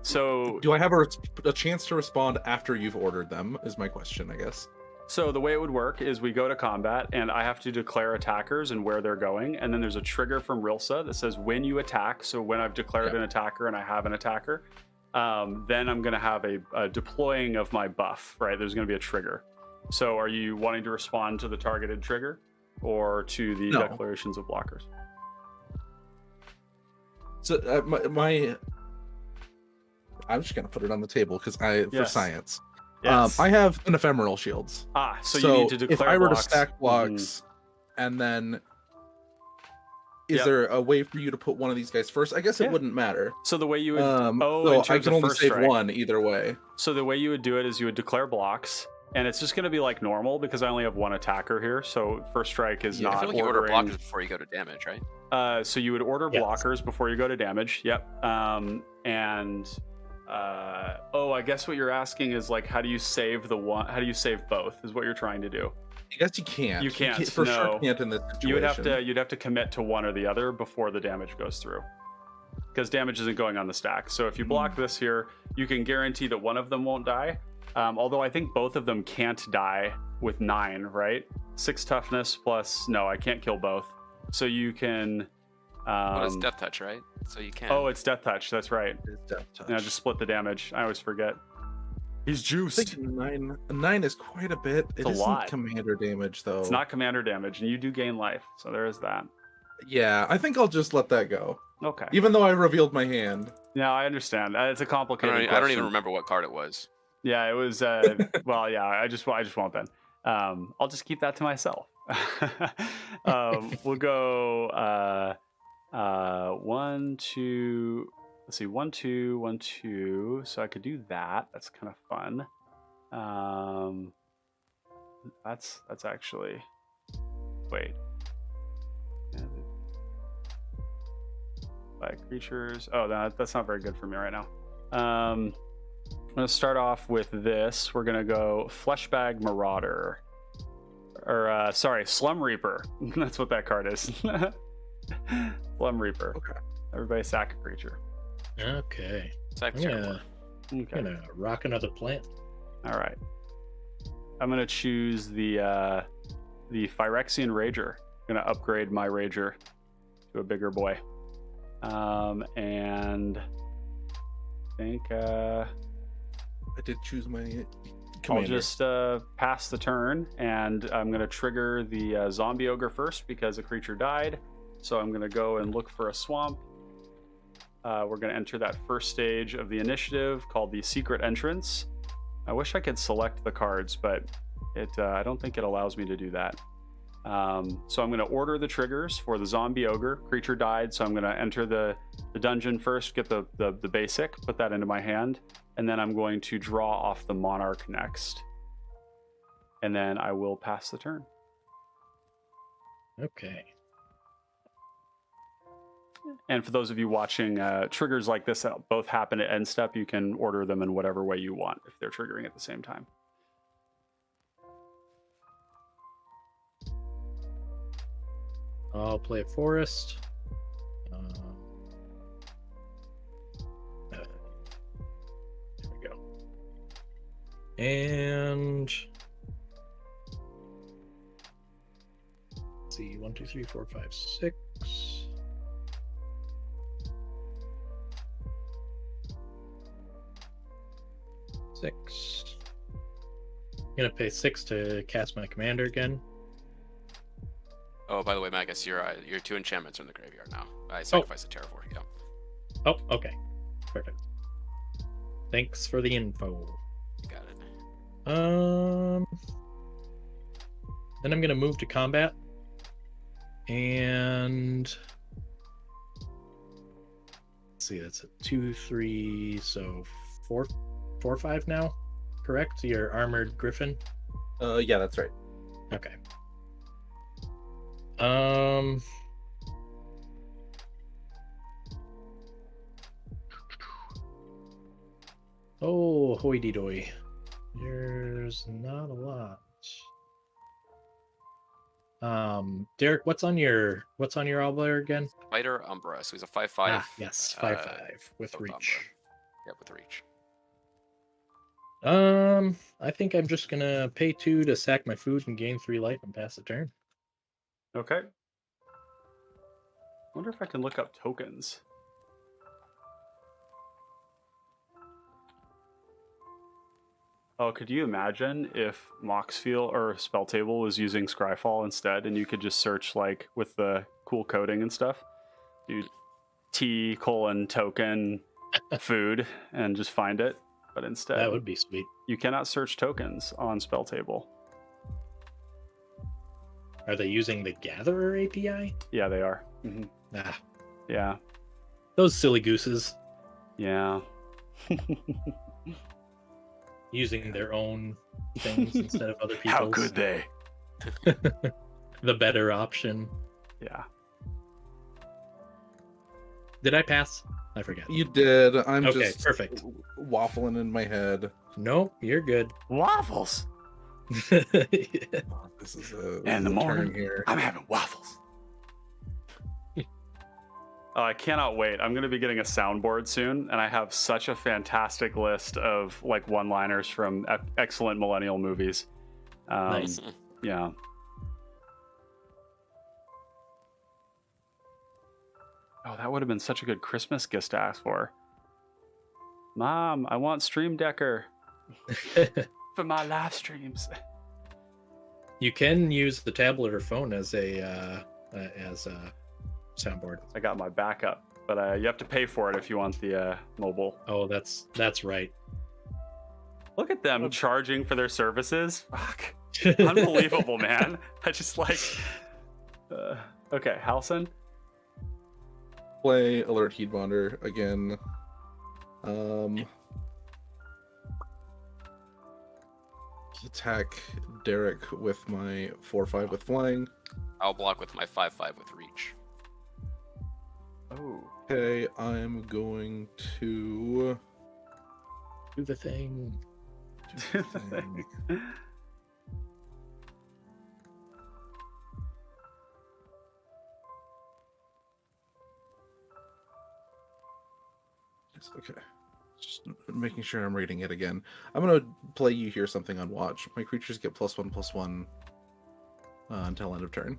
A: So
B: Do I have a chance to respond after you've ordered them? Is my question, I guess.
A: So the way it would work is we go to combat, and I have to declare attackers and where they're going, and then there's a trigger from Rilsa that says when you attack. So when I've declared an attacker and I have an attacker, then I'm going to have a deploying of my buff. Right? There's going to be a trigger. So are you wanting to respond to the targeted trigger or to the declarations of blockers?
B: So I'm just gonna put it on the table because for science.
A: Yes.
B: I have an ephemeral shields.
A: So you need to declare
B: if I were
A: blocks.
B: to stack blocks, and then is there a way for you to put one of these guys first? I guess it wouldn't matter.
A: So the way you would
B: so I can only save one either way.
A: So the way you would do it is you would declare blocks, and it's just going to be like normal because I only have one attacker here. So First Strike is not
D: I feel like
A: ordering.
D: you order blockers before you go to damage, right?
A: So you would order blockers before you go to damage. Yep. I guess what you're asking is like, how do you save the one? How do you save both? Is what you're trying to do.
B: I guess you can't.
A: You can't.
B: For sure can't in this situation.
A: You'd have to commit to one or the other before the damage goes through, because damage isn't going on the stack. So if you block this here, you can guarantee that one of them won't die. Although I think both of them can't die with 9, right? 6 toughness plus I can't kill both. So you can.
D: It's Death Touch, right? So you can.
A: Oh, it's Death Touch. That's right.
B: It's Death Touch.
A: Yeah, just split the damage. I always forget. He's
B: I
A: juiced.
B: think 9 is quite a bit. It
A: a
B: isn't
A: lot.
B: commander damage though.
A: It's not commander damage, and you do gain life. So there is that.
B: Yeah, I think I'll just let that go.
A: Okay.
B: Even though I revealed my hand.
A: Yeah, I understand. It's a complicated.
D: I don't even
A: question.
D: remember what card it was.
A: Yeah, it was. Well, yeah. I just won't then. I'll just keep that to myself. We'll go 1, 2. Let's see, 1, 2, 1, 2. So I could do that. That's kind of fun. That's actually. Wait. by creatures. Oh, that's not very good for me right now. I'm going to start off with this. We're going to go Fleshbag Marauder. Or, sorry, Slum Reaper. That's what that card is. Slum Reaper.
B: Okay.
A: Everybody sack a creature.
C: Okay.
D: Sack
C: I'm
D: Terravore.
A: Okay.
C: gonna rock another plant.
A: All right. I'm going to choose the Phyrexian Rager. I'm going to upgrade my Rager to a bigger boy. And I think
B: I did choose my
A: I'll
B: commander.
A: just pass the turn, and I'm going to trigger the Zombie Ogre first because a creature died. So I'm going to go and look for a swamp. We're going to enter that first stage of the initiative called the Secret Entrance. I wish I could select the cards, but I don't think it allows me to do that. So I'm going to order the triggers for the Zombie Ogre. Creature died, so I'm going to enter the dungeon first, get the basic, put that into my hand, and then I'm going to draw off the Monarch next. And then I will pass the turn.
C: Okay.
A: And for those of you watching, triggers like this both happen at end step. You can order them in whatever way you want if they're triggering at the same time.
C: I'll play a forest. There we go. And let's see, 1, 2, 3, 4, 5, 6. I'm gonna pay 6 to cast my commander again.
D: Oh, by the way, Magus, your 2 enchantments are in the graveyard now. I sacrificed a Terravore. Yeah.
C: Oh, okay. Perfect. Thanks for the info.
D: You got it.
C: Then I'm gonna move to combat. And let's see, that's a 2, 3, so 4, 5 now. Correct? Your armored griffin.
B: Yeah, that's right.
C: Okay. Oh, hoity doy. There's not a lot. Derek, what's on your owlbear again?
D: Spider Umbra. So he's a 5/5.
C: Ah, yes, 5/5 with
D: with
C: reach.
D: Umbra. Yep, with reach.
C: I think I'm just gonna pay 2 to sack my food and gain 3 life and pass the turn.
A: Okay. Wonder if I can look up tokens. Oh, could you imagine if Moxfield or Spelltable was using Scryfall instead, and you could just search like with the cool coding and stuff, do T:\token food and just find it, but instead
C: That would be sweet.
A: you cannot search tokens on Spelltable.
C: Are they using the Gatherer API?
A: Yeah, they are. Mm-hmm.
C: Ah,
A: Yeah,
C: those silly gooses
A: yeah.
C: using their own things instead of other people's.
A: How could they?
C: The better option.
A: Yeah.
C: Did I pass? I forget.
B: You did. I'm
C: Okay,
B: just
C: perfect.
B: waffling in my head.
C: No, you're good.
A: Waffles.
B: Oh, this is a
A: In the
B: turn
A: morning,
B: here.
A: I'm having waffles. Oh, I cannot wait. I'm going to be getting a soundboard soon, and I have such a fantastic list of like one-liners from excellent millennial movies.
C: Nice.
A: Yeah. Oh, that would have been such a good Christmas gift to ask for. Mom, I want Stream Decker for my live streams.
C: You can use the tablet or phone as a soundboard.
A: I got my backup, but you have to pay for it if you want the mobile.
C: Oh, that's right.
A: Look at them charging for their services. Fuck. Unbelievable, man. I just like... okay, Halsin.
B: Play Alert Heedbonder again. Attack Derek with my 4/5 with flying.
D: I'll block with my 5/5 with reach.
A: Oh.
B: Okay, I'm going to
C: Do the thing.
B: do the thing. Yes, okay. Just making sure I'm reading it again. I'm gonna play You Hear Something on watch. My creatures get +1/+1 until end of turn.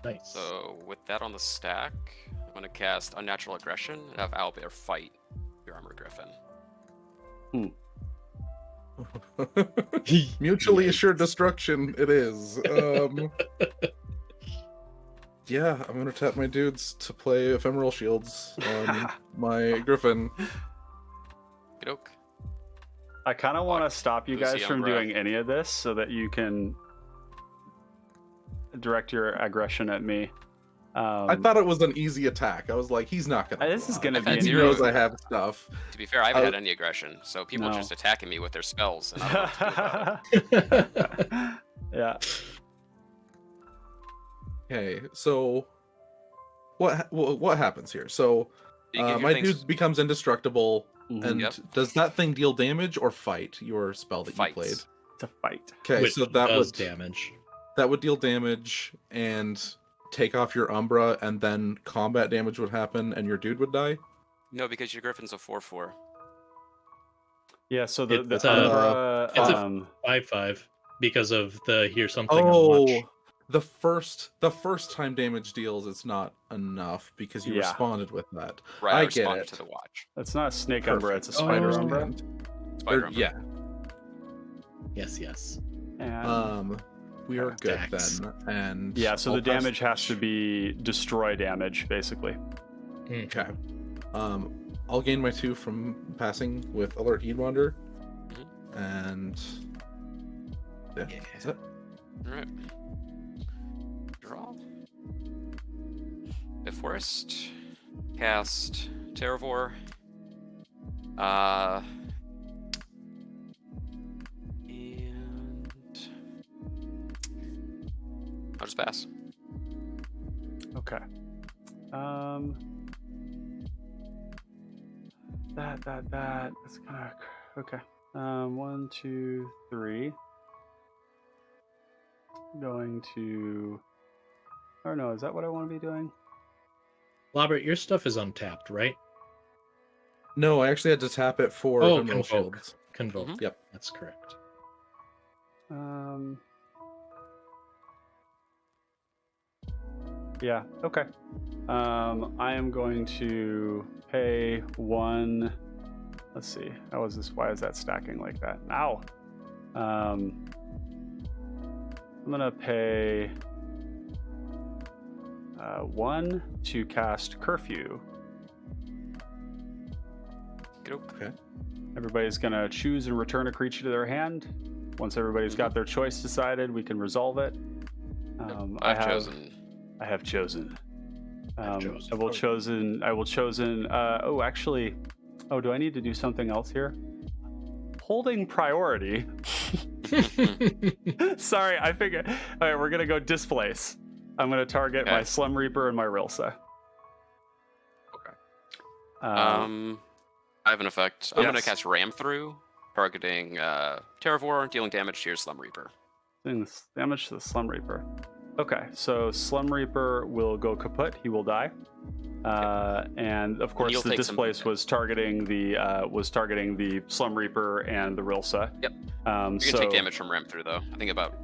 C: Nice.
D: So with that on the stack, I'm gonna cast Unnatural Aggression and have Owlbear fight your Armor Griffin.
B: Mutually
C: Yikes.
B: assured destruction. It is. Yeah, I'm gonna tap my dudes to play Ephemeral Shields on my Griffin.
D: Okey-doke.
A: I kind of want to stop you guys
D: Lucy
A: from
D: Umbra.
A: doing any of this so that you can direct your aggression at me.
B: I thought it was an easy attack. I was like, he's not gonna.
A: This is gonna
D: I've had
A: be
B: He
D: zero.
B: knows I have stuff.
D: To be fair, I haven't
B: I-
D: had any aggression, so people are
A: No.
D: just attacking me with their spells, and I don't know what to do about it.
A: Yeah.
B: Okay, so what happens here? So
D: You get your
B: my
D: things-
B: dude becomes indestructible,
A: Mhm.
B: and
D: Yep.
B: does that thing deal damage or fight your spell that
D: Fights.
B: you played?
A: It's a fight.
B: Okay,
C: Which
B: so that
C: does
B: would
C: damage.
B: that would deal damage and take off your Umbra, and then combat damage would happen, and your dude would die.
D: No, because your Griffin's a 4/4.
A: Yeah. So the
C: It's a-
A: Umbra.
C: it's a- 5/5 because of the hear something on watch.
B: Oh, the first time damage deals, it's not enough because you
A: Yeah.
B: responded with that.
D: Right,
B: I
D: I
B: get
D: responded
B: it.
D: to the watch.
A: It's not a snake
B: Perfect.
A: Umbra. It's a
B: Oh, I
A: spider
B: understand.
A: Umbra.
D: Spider Umbra.
B: Yeah.
C: Yes.
A: And
B: We are good
C: Attacks.
B: then. And
A: yeah. So
B: I'll
A: the
B: pass
A: damage has to be destroy damage, basically.
B: Okay. I'll gain my 2 from passing with Alert Heedbonder. And yeah,
C: Yeah.
B: that's it.
D: Alright. Draw. The Forest. Cast Terravore. And I'll just pass.
A: Okay. That's kind of okay. 1, 2, 3. Going to. Or no, is that what I want to be doing?
C: Robert, your stuff is untapped, right?
B: No, I actually had to tap it for
C: Oh,
B: Ephemeral
C: Convoke.
B: Shields.
C: Convoke.
D: Mhm.
B: Yep.
C: That's correct.
A: Yeah. Okay. I am going to pay 1. Let's see. How is this? Why is that stacking like that? Ow. I'm gonna pay 1 to cast Curfew.
D: Okay.
A: Everybody's gonna choose and return a creature to their hand. Once everybody's got their choice decided, we can resolve it.
D: I've chosen.
A: I have chosen.
C: I've chosen.
A: I will chosen. I will chosen. Oh, actually. Oh, do I need to do something else here? Holding priority. Sorry, I figured. All right, we're gonna go displace. I'm gonna target my
D: Okay.
A: Slum Reaper and my Rilsa.
D: Okay.
A: Um,
D: I have an effect. I'm gonna
A: yes.
D: cast Ram Through, targeting Terravore, dealing damage to your Slum Reaper.
A: doing this damage to the Slum Reaper. Okay, so Slum Reaper will go kaput. He will die. And of course,
D: you'll
A: the
D: take some-
A: displace was targeting the Slum Reaper and the Rilsa.
D: Yep.
A: So
D: You're gonna take damage from Ram Through though. I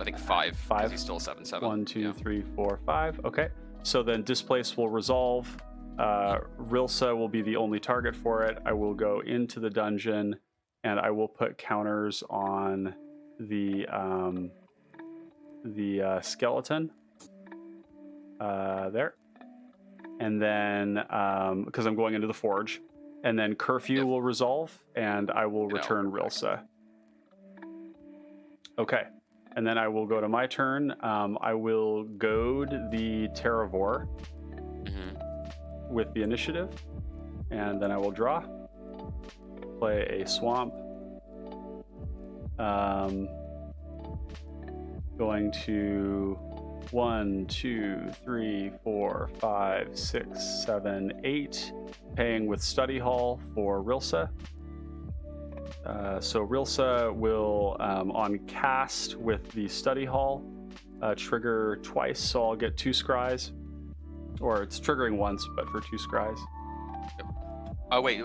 D: think 5.
A: 5?
D: 'cause He's still 7/7.
A: 1, 2,
D: Yeah.
A: 3, 4, 5. Okay. So then displace will resolve. Rilsa will be the only target for it. I will go into the dungeon and I will put counters on the skeleton. There. And then, because I'm going into the forge, and then Curfew
D: Yep.
A: will resolve, and I will
D: And I'll
A: return
D: go back.
A: Rilsa. Okay. And then I will go to my turn. I will goad the Terravore
D: Mhm.
A: with the initiative, and then I will draw, play a swamp. Going to 1, 2, 3, 4, 5, 6, 7, 8. Paying with Study Hall for Rilsa. So Rilsa will, on cast with the Study Hall, trigger twice. So I'll get 2 scries. Or it's triggering once, but for 2 scries.
D: Oh, wait.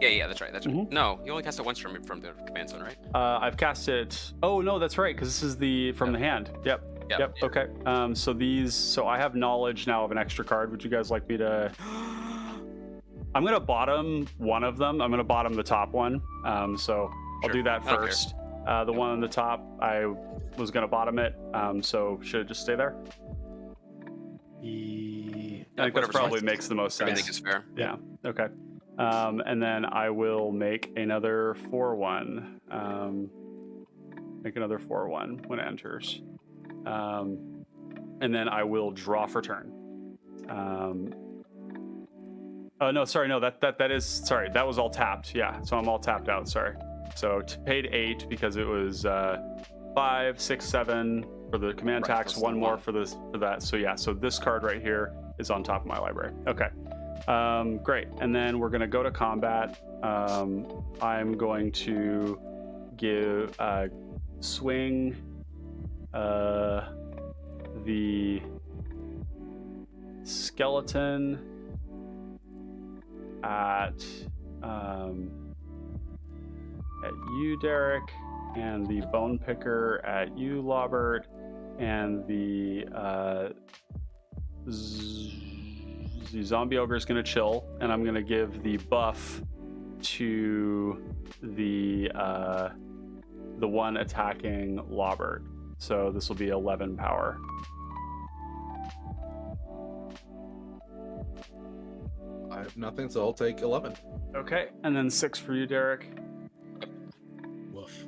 D: Yeah, that's right. That's right.
A: Mhm.
D: No, you only cast it once from the command zone, right?
A: I've cast it. Oh, no, that's right, because this is from the hand. Yep.
D: Yep.
A: Okay. So I have knowledge now of an extra card. Would you guys like me to? I'm gonna bottom one of them. I'm gonna bottom the top one. So I'll
D: Sure.
A: do that
D: I don't care.
A: first. The one on the top, I was gonna bottom it. So should it just stay there? I think that
D: Whatever's
A: probably
D: fine.
A: makes the most
D: I
A: sense.
D: think it's fair.
A: Yeah. Okay. And then I will make another 4/1. Make another 4/1 when it enters. And then I will draw for turn. Oh no, sorry, no, that is sorry. That was all tapped. Yeah, so I'm all tapped out. Sorry. So paid 8 because it was 5, 6, 7 for the command
D: Right,
A: tax.
D: plus
A: One
D: the
A: more
D: one.
A: for that. So yeah, so this card right here is on top of my library. Okay. Great. And then we're gonna go to combat. I'm going to give swing the skeleton at you, Derek, and the bone picker at you, Lobert, and the zombie ogre is going to chill, and I'm going to give the buff to the one attacking Lobert. So this will be 11 power.
B: I have nothing, so I'll take 11.
A: Okay, and then 6 for you, Derek.
C: Woof.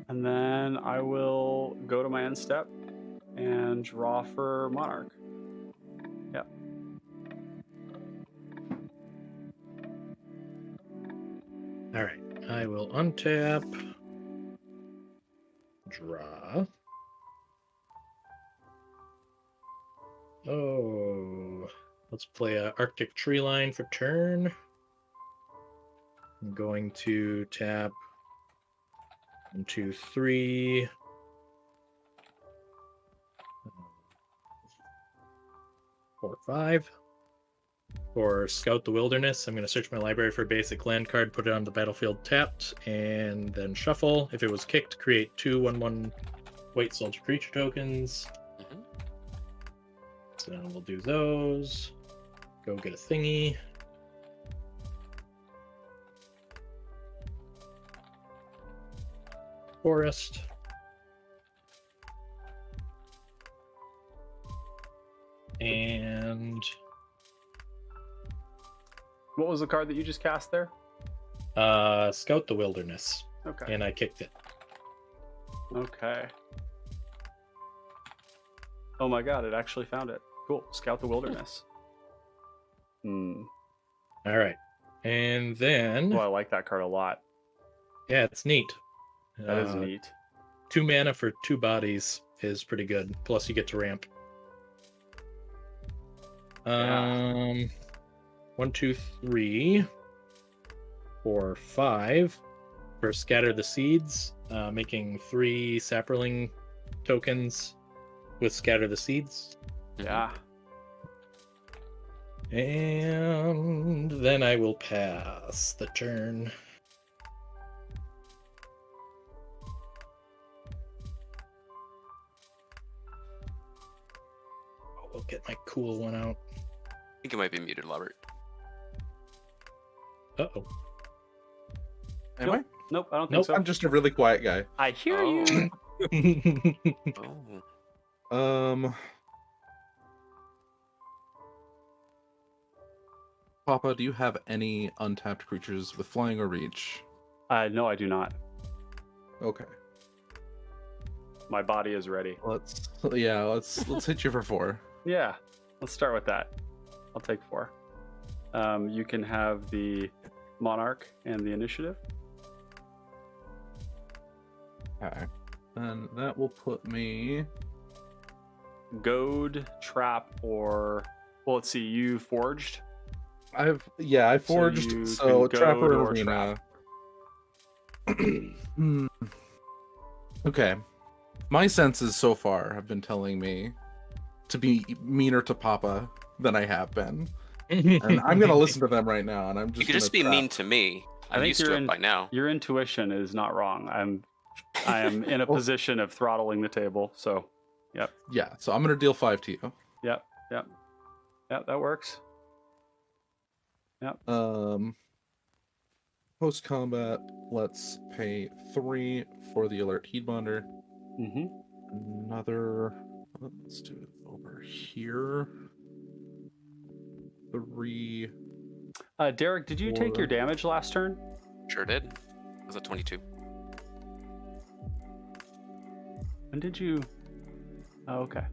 A: And then I will go to my end step and draw for Monarch. Yep.
C: All right. I will untap. Draw. Oh. Let's play a Arctic Tree Line for turn. I'm going to tap 1, 2, 3. 4, 5. For Scout the Wilderness, I'm going to search my library for a basic land card, put it on the battlefield tapped, and then shuffle. If it was kicked, create 2 1/1 white soldier creature tokens.
D: Mhm.
C: So we'll do those. Go get a thingy. Forest. And
A: What was the card that you just cast there?
C: Scout the Wilderness.
A: Okay.
C: And I kicked it.
A: Okay. Oh my god, it actually found it. Cool. Scout the Wilderness. Hmm.
C: All right. And then,
A: Well, I like that card a lot.
C: yeah, it's neat.
A: That is neat.
C: 2 mana for 2 bodies is pretty good. Plus, you get to ramp.
A: Yeah.
C: 1, 2, 3, 4, 5 for Scatter the Seeds, making 3 Sapperling tokens with Scatter the Seeds.
A: Yeah.
C: And then I will pass the turn. We'll get my cool one out.
D: I think it might be muted, Robert.
C: Uh-oh.
B: Am I?
A: Nope, I don't
C: Nope.
A: think so.
B: I'm just a really quiet guy.
A: I hear
D: Oh.
A: you.
D: Oh.
B: Papa, do you have any untapped creatures with flying or reach?
A: No, I do not.
B: Okay.
A: My body is ready.
B: Let's hit you for 4.
A: Yeah, let's start with that. I'll take 4. You can have the Monarch and the Initiative.
B: Okay. And that will put me
A: goad, trap, or well, let's see. You forged.
B: I
A: you
B: forged, so
A: can
B: Trapper
A: goad
B: and
A: or
B: Arena.
A: trap.
B: Okay. My senses so far have been telling me to be meaner to Papa than I have been. And I'm gonna listen to them right now, and I'm just
D: You could
B: gonna
D: just be
B: trap.
D: mean to me.
A: I
D: I'm
A: think
D: used to it by now.
A: Your intuition is not wrong. I am in a
B: Oh.
A: position of throttling the table. So, yep,
B: Yeah, so I'm gonna deal 5 to you.
A: yep, that works.
B: Post combat, let's pay 3 for the alert Heedbonder.
A: Mm-hmm.
B: Another. Let's do it over here. 3.
A: Derek, did you take your damage last turn?
D: Sure did. It was a 22.
A: When did you? Oh, okay.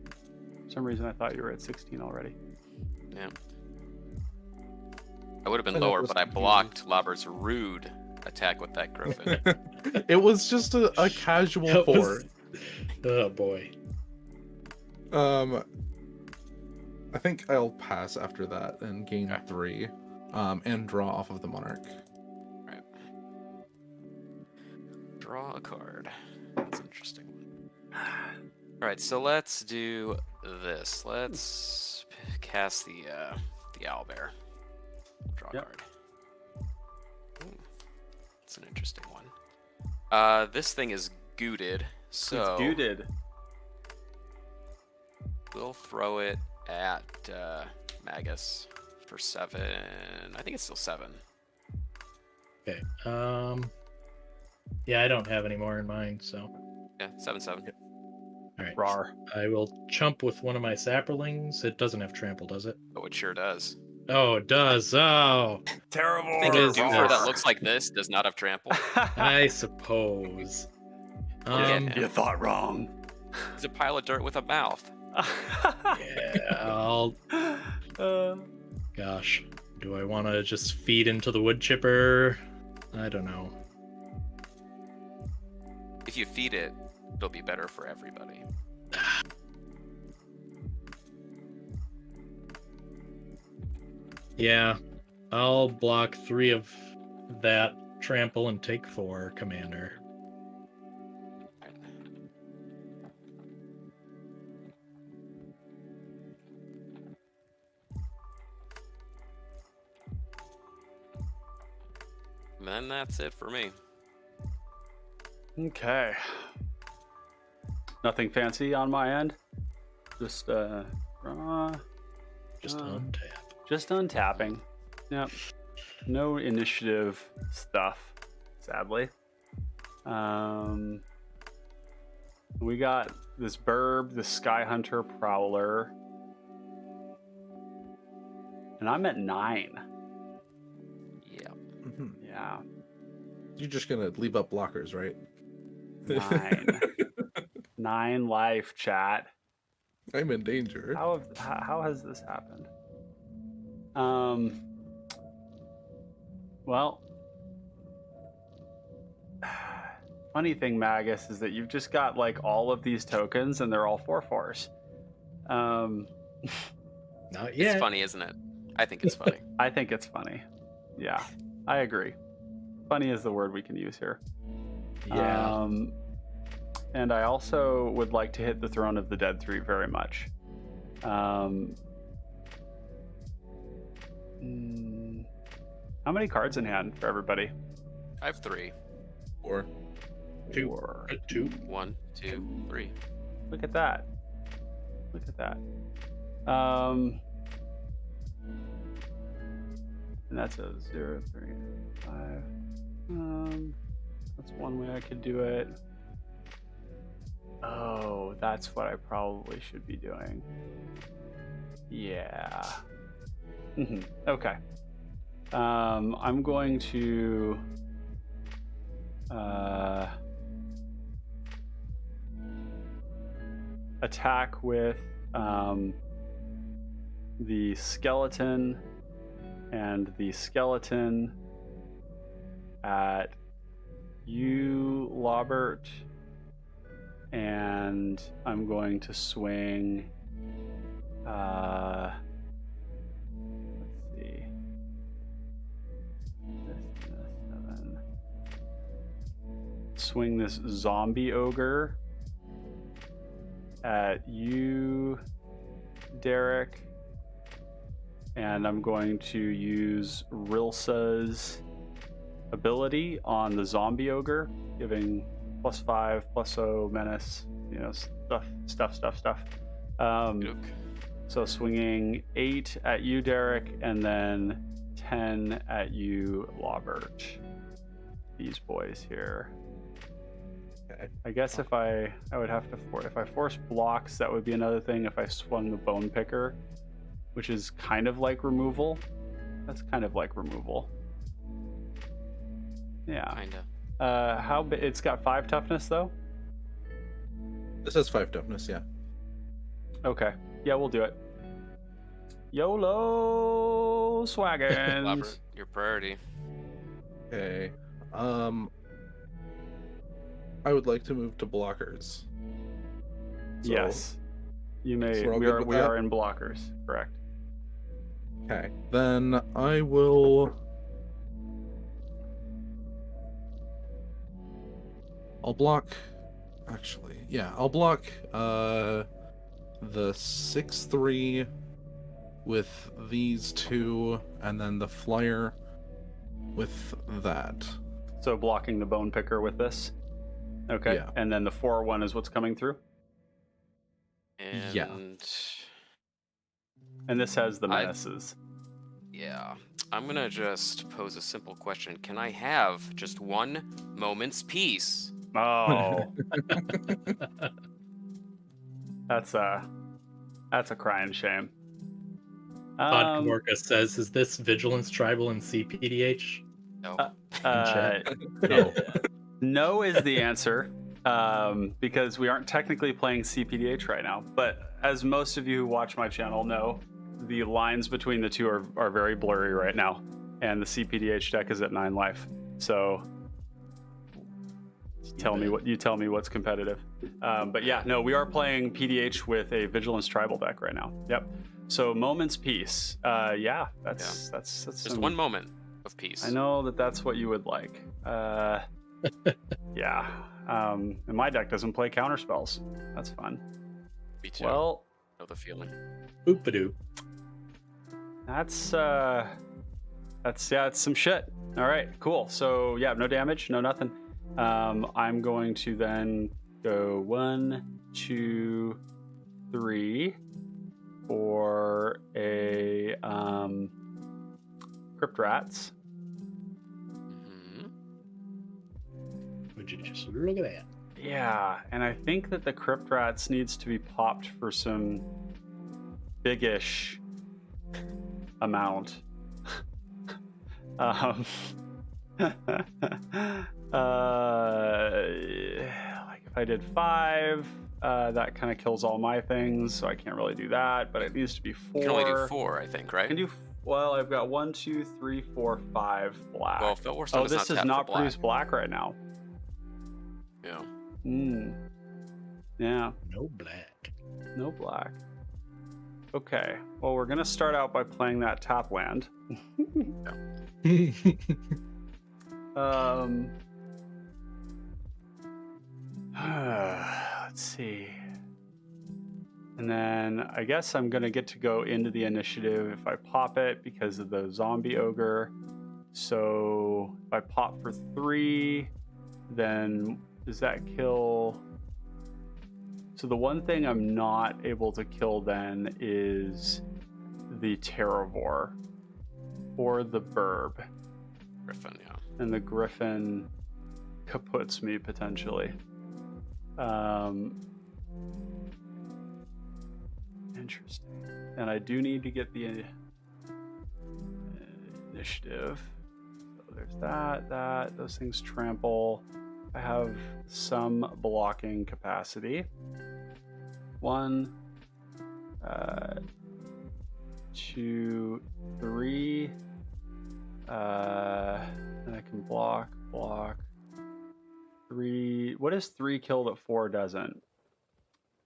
A: For some reason I thought you were at 16 already.
D: Yeah. I would have been
B: I know,
D: lower,
B: it was
D: but I
B: confusing.
D: blocked Lobber's rude attack with that Griffin.
B: It was just a casual
C: That
B: 4.
C: was- Oh boy.
B: I think I'll pass after that and gain
D: Okay.
B: 3, and draw off of the Monarch.
D: Right. Draw a card. That's an interesting one. Alright, so let's do this. Let's cast the owlbear. Draw a
A: Yep.
D: card. Ooh, that's an interesting one. This thing is gooted, so
A: It's gooted.
D: we'll throw it at Magus for 7. I think it's still 7.
C: Okay. Yeah, I don't have any more in mind, so
D: Yeah, 7/7.
C: all right.
A: Rar.
C: I will chump with one of my sapperlings. It doesn't have trample, does it?
D: Oh, it sure does.
C: Oh, it does. Oh,
A: Terravore.
D: Think
C: What
D: a
C: is
D: doofer that
C: this?
D: looks like this does not have trample.
C: I suppose.
D: Yeah.
A: You thought wrong.
D: It's a pile of dirt with a mouth.
C: Yeah, I'll. Gosh, do I want to just feed into the wood chipper? I don't know.
D: If you feed it, it'll be better for everybody.
C: Yeah, I'll block 3 of that trample and take 4, Commander.
D: And then that's it for me.
A: Okay. Nothing fancy on my end. Just draw.
C: Just
A: Uh,
C: untap.
A: Just untapping. Yep. No initiative stuff, sadly. We got this Burb, the Sky Hunter Prowler. And I'm at 9.
D: Yeah.
A: Yeah.
B: You're just gonna leave up blockers, right?
A: 9. 9 life, chat.
B: I'm in danger.
A: How has this happened? Well, funny thing, Magus, is that you've just got like all of these tokens and they're all 4/4s.
C: Not yet.
D: It's funny, isn't it? I think it's funny.
A: I think it's funny. Yeah, I agree. Funny is the word we can use here.
C: Yeah.
A: And I also would like to hit the Throne of the Dead 3 very much. How many cards in hand for everybody?
D: I have 3.
B: Or
C: 2.
A: 4.
C: 2.
D: 1, 2, 3.
A: Look at that. Look at that. And that's a 0, 3, 5. That's one way I could do it. Oh, that's what I probably should be doing. Yeah. Okay. I'm going to attack with the skeleton and the skeleton at you, Lobert, and I'm going to swing Let's see. This, 7. Swing this zombie ogre at you, Derek. And I'm going to use Rilsa's ability on the zombie ogre, giving +5, +0 menace, you know, stuff. So swinging 8 at you, Derek, and then 10 at you, Lobert. These boys here.
B: Okay.
A: I guess if I would have to if I force blocks, that would be another thing. If I swung the bone picker, which is kind of like removal. That's kind of like removal. Yeah.
D: Kinda.
A: How big? It's got 5 toughness though.
B: This has 5 toughness, yeah.
A: Okay. Yeah, we'll do it. YOLO swaggins.
D: Robert, your priority.
B: Okay. I would like to move to blockers. So,
A: Yes. You may.
B: we're all
A: We
B: good
A: are.
B: with
A: We
B: that?
A: are in blockers. Correct.
B: Okay. Then I will. I'll block. Actually, yeah, I'll block the 6/3 with these 2, and then the flyer with that.
A: So blocking the bone picker with this. Okay.
B: Yeah.
A: And then the 4/1 is what's coming through.
D: And
B: Yeah.
A: And this has the menaces.
D: Yeah. I'm gonna just pose a simple question. Can I have just 1 moment's peace?
A: Oh. That's a crying shame.
C: Todd Kamorka says, "Is this Vigilance Tribal and CPDH?"
D: No.
B: No.
A: No is the answer, because we aren't technically playing CPDH right now. But as most of you who watch my channel know, the lines between the two are very blurry right now, and the CPDH deck is at 9 life. So tell me what's competitive. But yeah, no, we are playing PDH with a Vigilance Tribal deck right now. Yep. So Moment's Peace. Yeah, that's
D: Just
A: some-
D: 1 moment of peace.
A: I know that's what you would like. Yeah. And my deck doesn't play counter spells. That's fun.
D: Me too.
A: Well,
D: know the feeling.
C: Oopadoo.
A: that's some shit. All right, cool. So yeah, no damage, no nothing. I'm going to then go 1, 2, 3 for a Crypt Rats.
D: Mhm.
C: Would you just look at that?
A: Yeah, and I think that the Crypt Rats needs to be popped for some big-ish amount. Like if I did 5, that kind of kills all my things, so I can't really do that. But it needs to be 4.
D: You can only do 4, I think, right?
A: I can do. Well, I've got 1, 2, 3, 4, 5 black.
D: Well, Phil Warstone
A: this does not produce black right now.
D: Yeah.
A: Yeah,
C: No black.
A: no black. Okay, well, we're gonna start out by playing that tap land. Let's see. And then I guess I'm gonna get to go into the initiative if I pop it because of the zombie ogre. So if I pop for 3, then does that kill? So the one thing I'm not able to kill then is the Terravore or the Burb.
D: Griffin, yeah.
A: And the Griffin kaputs me potentially. Interesting. And I do need to get the initiative. So there's that. Those things trample. I have some blocking capacity. 1, 2, 3. And I can block. 3. What is 3 killed at 4 doesn't?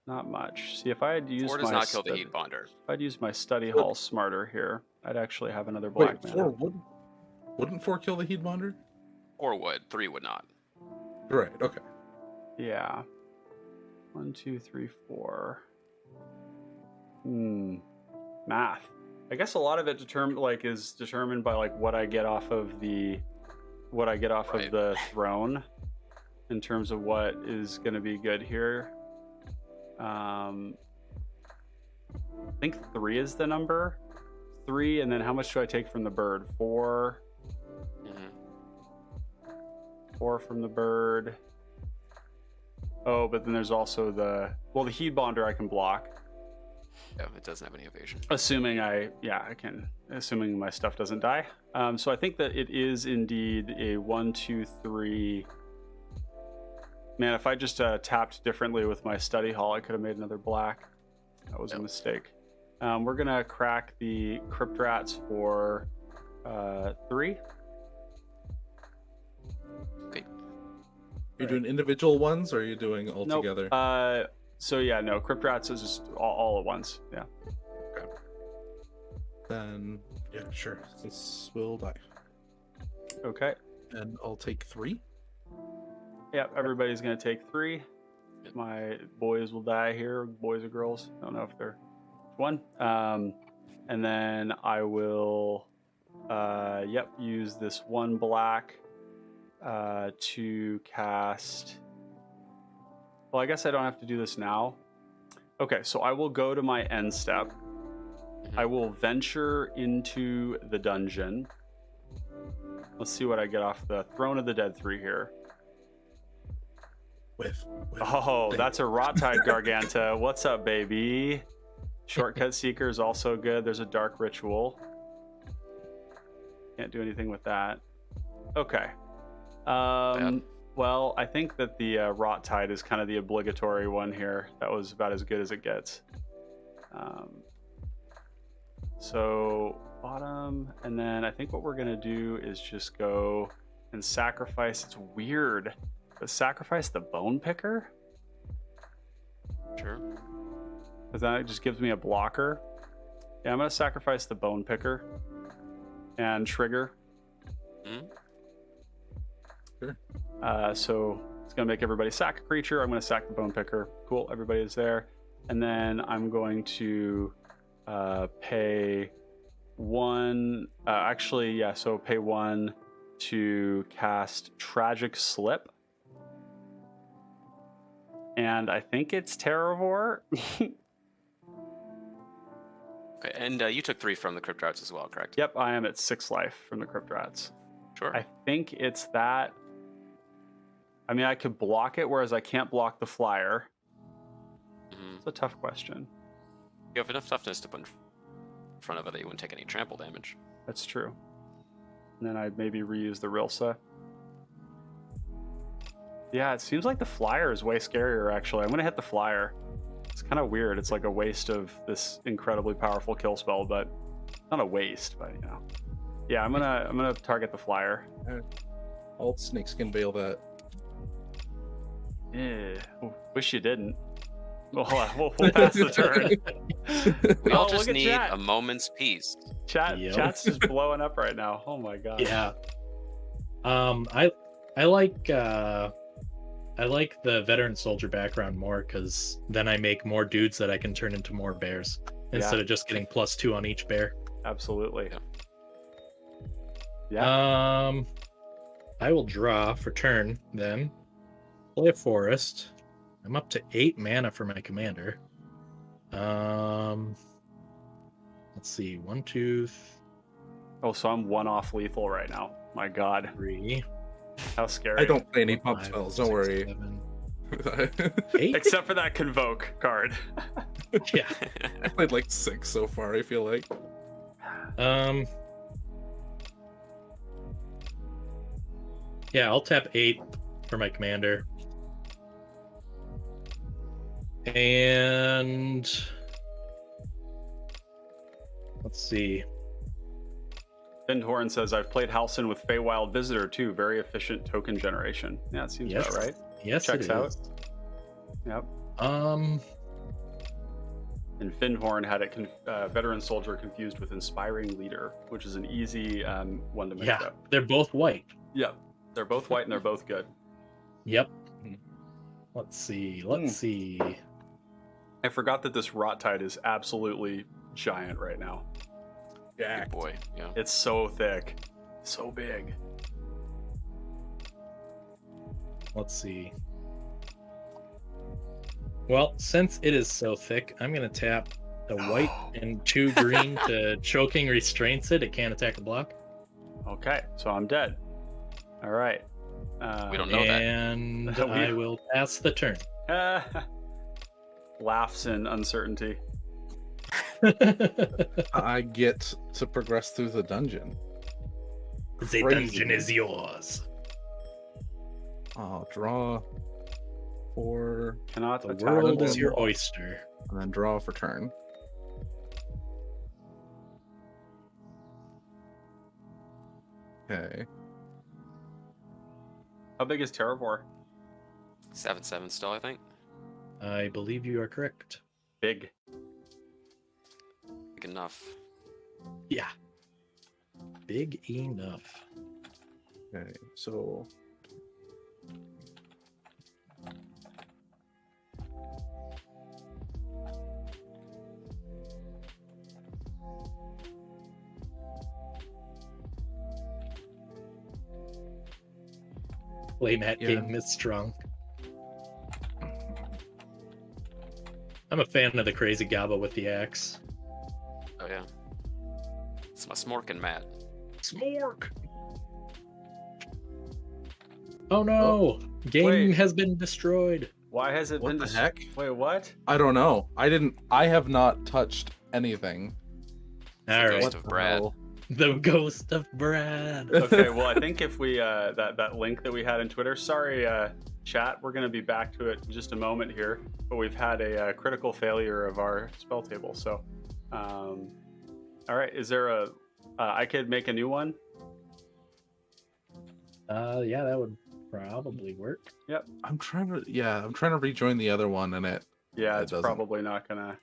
A: Not much. See, if I had used
D: 4 does not kill the Heedbonder.
A: if I'd used my study hall smarter here, I'd actually have another black
B: Wait,
A: mana.
B: 4 wouldn't 4 kill the Heedbonder?
D: 4 would, 3 would not.
B: Right. Okay.
A: Yeah. 1, 2, 3, 4. Math. I guess a lot of it is determined by like what I get off of the
D: Right.
A: of the throne in terms of what is going to be good here. I think 3 is the number. 3, and then how much do I take from the bird? 4.
D: Mhm.
A: 4 from the bird. Oh, but then there's also the Heedbonder I can block.
D: Yeah, it doesn't have any evasion.
A: Assuming assuming my stuff doesn't die. So I think that it is indeed a 1, 2, 3. Man, if I just tapped differently with my study hall, I could have made another black. That was a mistake. We're gonna crack the Crypt Rats for 3.
D: Okay.
B: You're doing individual ones, or are you doing all
A: Nope.
B: together?
A: So yeah, no, Crypt Rats is just all at once. Yeah.
B: Then yeah, sure. This will die,
A: Okay.
B: and I'll take 3.
A: Yeah, everybody's gonna take 3. My boys will die here. Boys or girls? I don't know if they're one. And then I will, use this 1 black to cast. Well, I guess I don't have to do this now. Okay, so I will go to my end step. I will venture into the dungeon. Let's see what I get off the Throne of the Dead 3 here.
B: With
A: Oh, that's a Rot-Tide Garganta. What's up, baby? Shortcut Seeker is also good. There's a Dark Ritual. Can't do anything with that. Okay. Well, I think that the Rot-Tide is kind of the obligatory one here. That was about as good as it gets. So bottom, and then I think what we're gonna do is just go and sacrifice. It's weird, but sacrifice the Bone Picker,
D: Sure.
A: because that just gives me a blocker. Yeah, I'm gonna sacrifice the Bone Picker and trigger.
D: Mhm.
B: Sure.
A: So it's gonna make everybody sack a creature. I'm gonna sack the Bone Picker. Cool, everybody is there, and then I'm going to pay 1. So pay 1 to cast Tragic Slip, and I think it's Terravore.
D: Okay, and you took 3 from the Crypt Rats as well, correct?
A: Yep, I am at 6 life from the Crypt Rats.
D: Sure.
A: I think it's that. I mean, I could block it, whereas I can't block the flyer.
D: Mhm.
A: It's a tough question.
D: You have enough toughness to put in front of it that you wouldn't take any trample damage.
A: That's true. And then I'd maybe reuse the Rilsa. Yeah, it seems like the flyer is way scarier, actually. I'm going to hit the flyer. It's kind of weird. It's like a waste of this incredibly powerful kill spell, but not a waste, but you know. Yeah, I'm gonna target the flyer.
B: Alt Snakes can bail that.
A: Wish you didn't. We'll pass the turn.
D: We all
A: Oh,
D: just
A: look at
D: need
A: chat.
D: a moment's peace.
C: Yep.
A: Chat's just blowing up right now. Oh my god.
C: Yeah. I like the veteran soldier background more, because then I make more dudes that I can turn into more bears instead of just getting +2 on each bear.
A: Absolutely.
D: Yeah.
A: Yeah.
C: I will draw for turn, then play a forest. I'm up to 8 mana for my commander. Let's see, 1, 2,
A: Oh, so I'm 1 off lethal right now. My god.
C: 3.
A: How scary.
B: I don't play any pump
C: 5,
B: spells. Don't
C: 6,
B: worry.
C: 7, 8.
A: Except for that Convoke card.
C: Yeah.
B: I played like 6 so far. I feel like.
C: Yeah, I'll tap 8 for my commander. And let's see.
A: Horn says, I've played Halsin with Feywild Visitor too. Very efficient token generation. Yeah, it seems
C: Yes.
A: about right.
C: Yes,
A: Checks
C: it
A: out.
C: is.
A: Yep. And Finnhorn had it veteran soldier confused with inspiring leader, which is an easy one to mix
C: Yeah,
A: up.
C: they're both white.
A: Yep, they're both white and they're both good.
C: Yep. Let's see.
A: I forgot that this Rottide is absolutely giant right now.
D: Big boy. Yeah.
A: It's so thick, so big.
C: Let's see. Well, since it is so thick, I'm going to tap a white and 2 green to choking restraints it. It can't attack a block.
A: Okay, so I'm dead. All right.
D: We don't know that.
C: And I will pass the turn.
A: Laughs in uncertainty.
B: I get to progress through the dungeon.
C: The dungeon is yours.
B: I'll draw for
A: Cannot
C: The
A: attack.
C: world
A: or
C: is your
A: block.
C: oyster.
B: and then draw for turn. Okay.
A: How big is Terravore?
D: 7/7 still, I think.
C: I believe you are correct.
A: Big.
D: Big enough.
C: Yeah. Big enough.
B: Okay. So
C: Play Mat
B: Yeah.
C: game is strong. I'm a fan of the crazy Gaba with the axe.
D: Oh yeah. It's my smorkin' mat.
C: Smork! Oh no! Game
A: Wait.
C: has been destroyed.
A: Why has it been
B: what the
A: dis-
B: heck?
A: Wait, what?
B: I don't know. I have not touched anything.
D: It's
C: All
D: the
C: right.
D: ghost of Brad.
C: The ghost of Brad.
A: Okay, well, I think if we that link that we had in Twitter. Sorry, chat. We're gonna be back to it in just a moment here, but we've had a critical failure of our spell table. So, all right. Is there a? I could make a new one.
C: Yeah, that would probably work.
B: I'm trying to rejoin the other one and it.
A: Yeah,
B: It
A: it's
B: doesn't.
A: probably not gonna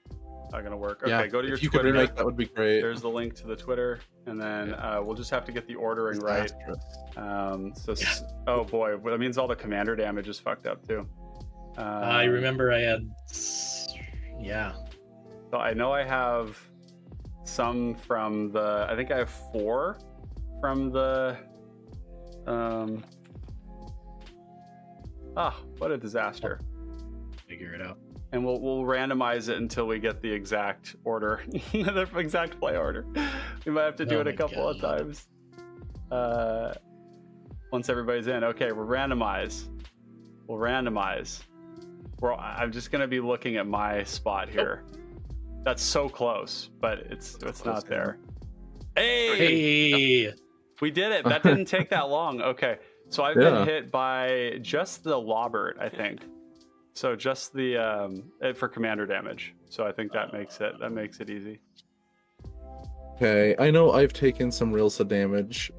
A: work. Okay,
B: Yeah,
A: go to your
B: if you could
A: Twitter.
B: remake that would be great.
A: There's the link to the Twitter, and then we'll just have to get the ordering right.
B: Disastrous.
A: Oh boy, well, that means all the commander damage is fucked up too.
C: I remember I had. Yeah.
A: So I know I have some from the. I think I have 4 from the. What a disaster!
C: Figure it out.
A: And we'll randomize it until we get the exact order, the exact play order. We might have to do
C: Oh
A: it a
C: my
A: couple of
C: God.
A: times. Once everybody's in, okay, we'll randomize. I'm just gonna be looking at my spot here. That's so close, but it's
B: close,
A: not
B: yeah.
A: there. Hey,
C: Hey!
A: we did it. That didn't take that long. Okay, so I've been hit by just the Lobert, I think. So just the for commander damage. So I think that makes it easy.
B: Okay, I know I've taken some Rilsa damage.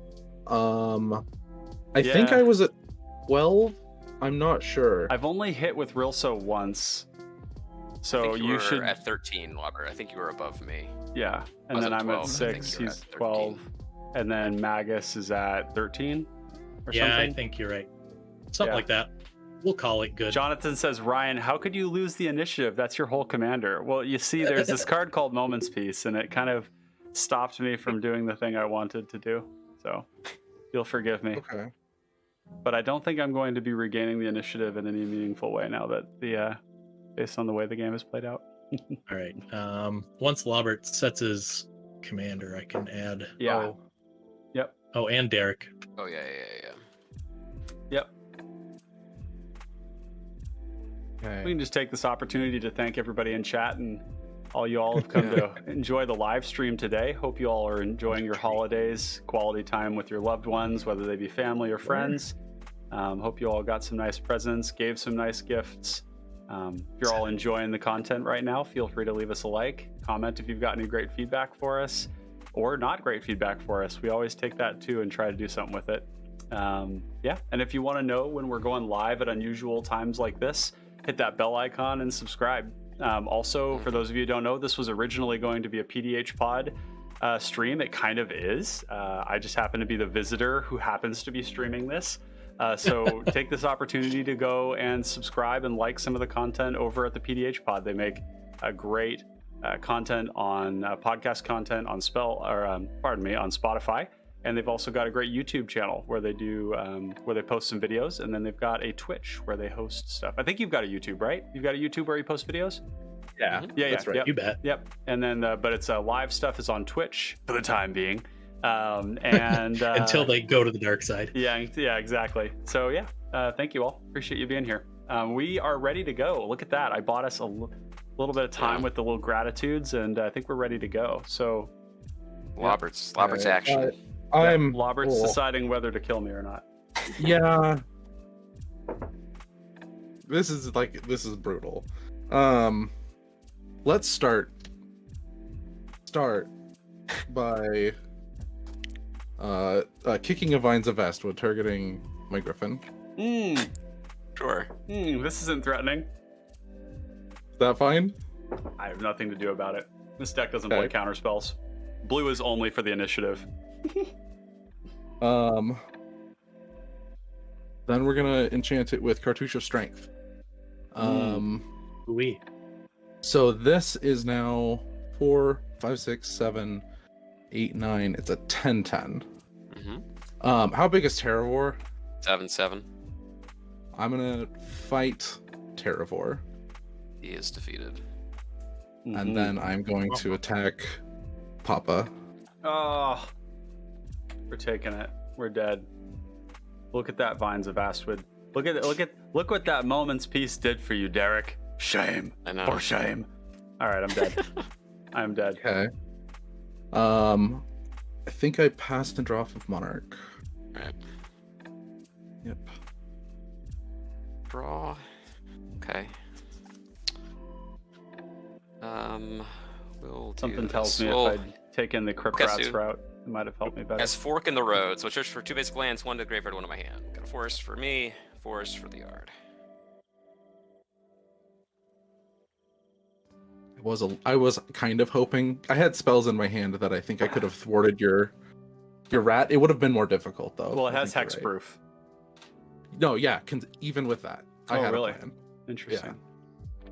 B: I think
A: Yeah.
B: I was at 12. I'm not sure.
A: I've only hit with Rilsa once.
D: I
A: So
D: think you were
A: should
D: at 13, Robert. I think you were above me.
A: yeah.
D: I
A: And
D: was
A: then
D: at
A: I'm
D: 12,
A: at
D: I think
A: 6,
D: you're
A: he's
D: at 13.
A: 12. And then Magus is at 13 or
C: Yeah,
A: something.
C: I think you're right. Something
A: Yeah.
C: like that. We'll call it good.
A: Jonathan says, Ryan, how could you lose the initiative? That's your whole commander. Well, you see, there's this card called Moments Peace, and it kind of stopped me from doing the thing I wanted to do. So you'll forgive me.
B: Okay.
A: But I don't think I'm going to be regaining the initiative in any meaningful way now that based on the way the game has played out.
C: All right. Once Lobert sets his commander, I can add.
A: Yeah. Yep.
C: Oh, and Derek.
D: Oh yeah.
A: Yep.
B: Okay.
A: We can just take this opportunity to thank everybody in chat and all you all have come to enjoy the live stream today. Hope you all are enjoying your holidays, quality time with your loved ones, whether they be family or friends. Hope you all got some nice presents, gave some nice gifts. If you're all enjoying the content right now, feel free to leave us a like, comment if you've got any great feedback for us, or not great feedback for us. We always take that too and try to do something with it. Yeah, and if you want to know when we're going live at unusual times like this, hit that bell icon and subscribe. Also, for those of you who don't know, this was originally going to be a PDH pod stream. It kind of is. I just happen to be the visitor who happens to be streaming this. So take this opportunity to go and subscribe and like some of the content over at the PDH pod. They make great content on podcast content on on Spotify. And they've also got a great YouTube channel where they do where they post some videos, and then they've got a Twitch where they host stuff. I think you've got a YouTube, right? You've got a YouTube where you post videos?
B: Yeah,
A: Yeah,
B: that's right.
A: Yep,
C: You bet.
A: Yep. And then, but it's live stuff is on Twitch for the time being, and
C: Until they go to the dark side.
A: Yeah, exactly. So yeah, thank you all. Appreciate you being here. We are ready to go. Look at that. I bought us a little bit of time with the little gratitudes, and I think we're ready to go. So,
D: Robert's action.
B: I'm
A: Robert's deciding whether to kill me or not.
B: Yeah. This is brutal. Let's start by kicking a Vines of Vestwood, targeting my Griffin.
D: Sure.
A: This isn't threatening.
B: Is that fine?
A: I have nothing to do about it. This deck doesn't play counter spells. Blue is only for the initiative.
B: Then we're gonna enchant it with Cartouche of Strength.
C: Oui.
B: So this is now 4, 5, 6, 7, 8, 9. It's a 10/10. How big is Terravore?
D: 7/7.
B: I'm gonna fight Terravore,
D: He is defeated.
B: and then I'm going to attack Papa.
A: Oh, we're taking it. We're dead. Look at that, Vines of Astwood. Look what that moment's peace did for you, Derek. Shame.
D: I know.
A: For shame. All right, I'm dead. I'm dead.
B: Okay. I think I passed and draw off of Monarch.
D: Right.
B: Yep.
D: Draw. Okay. We'll do
A: Something tells
D: this.
A: me
D: We'll
A: if I'd taken the Crypt
D: Okay,
A: Rats
D: so-
A: route, it might have helped me better.
D: As fork in the road, so search for 2 basic lands, 1 to the graveyard, 1 to my hand. Got a forest for me, forest for the yard.
B: I was kind of hoping I had spells in my hand that I think I could have thwarted your rat. It would have been more difficult though.
A: Well, it
B: I
A: has
B: think you're
A: hexproof.
B: right. No, yeah, even with that, I
A: Oh,
B: had
A: really?
B: a plan.
A: Interesting.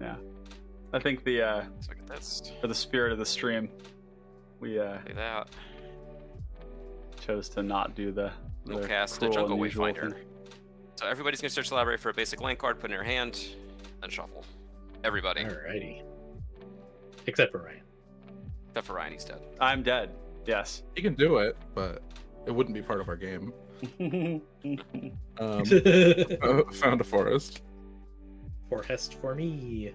A: Yeah. I think the
D: So I get this.
A: for the spirit of the stream, we
D: Play that.
A: chose to not do the
D: We'll cast a
A: cruel,
D: Jungle
A: unusual
D: Wayfinder.
A: thing.
D: So everybody's gonna search the library for a basic land card, put it in your hand, then shuffle. Everybody.
C: Alrighty. Except for Ryan.
D: Except for Ryan, he's dead.
A: I'm dead. Yes.
B: You can do it, but it wouldn't be part of our game. Found a forest.
C: Forest for me.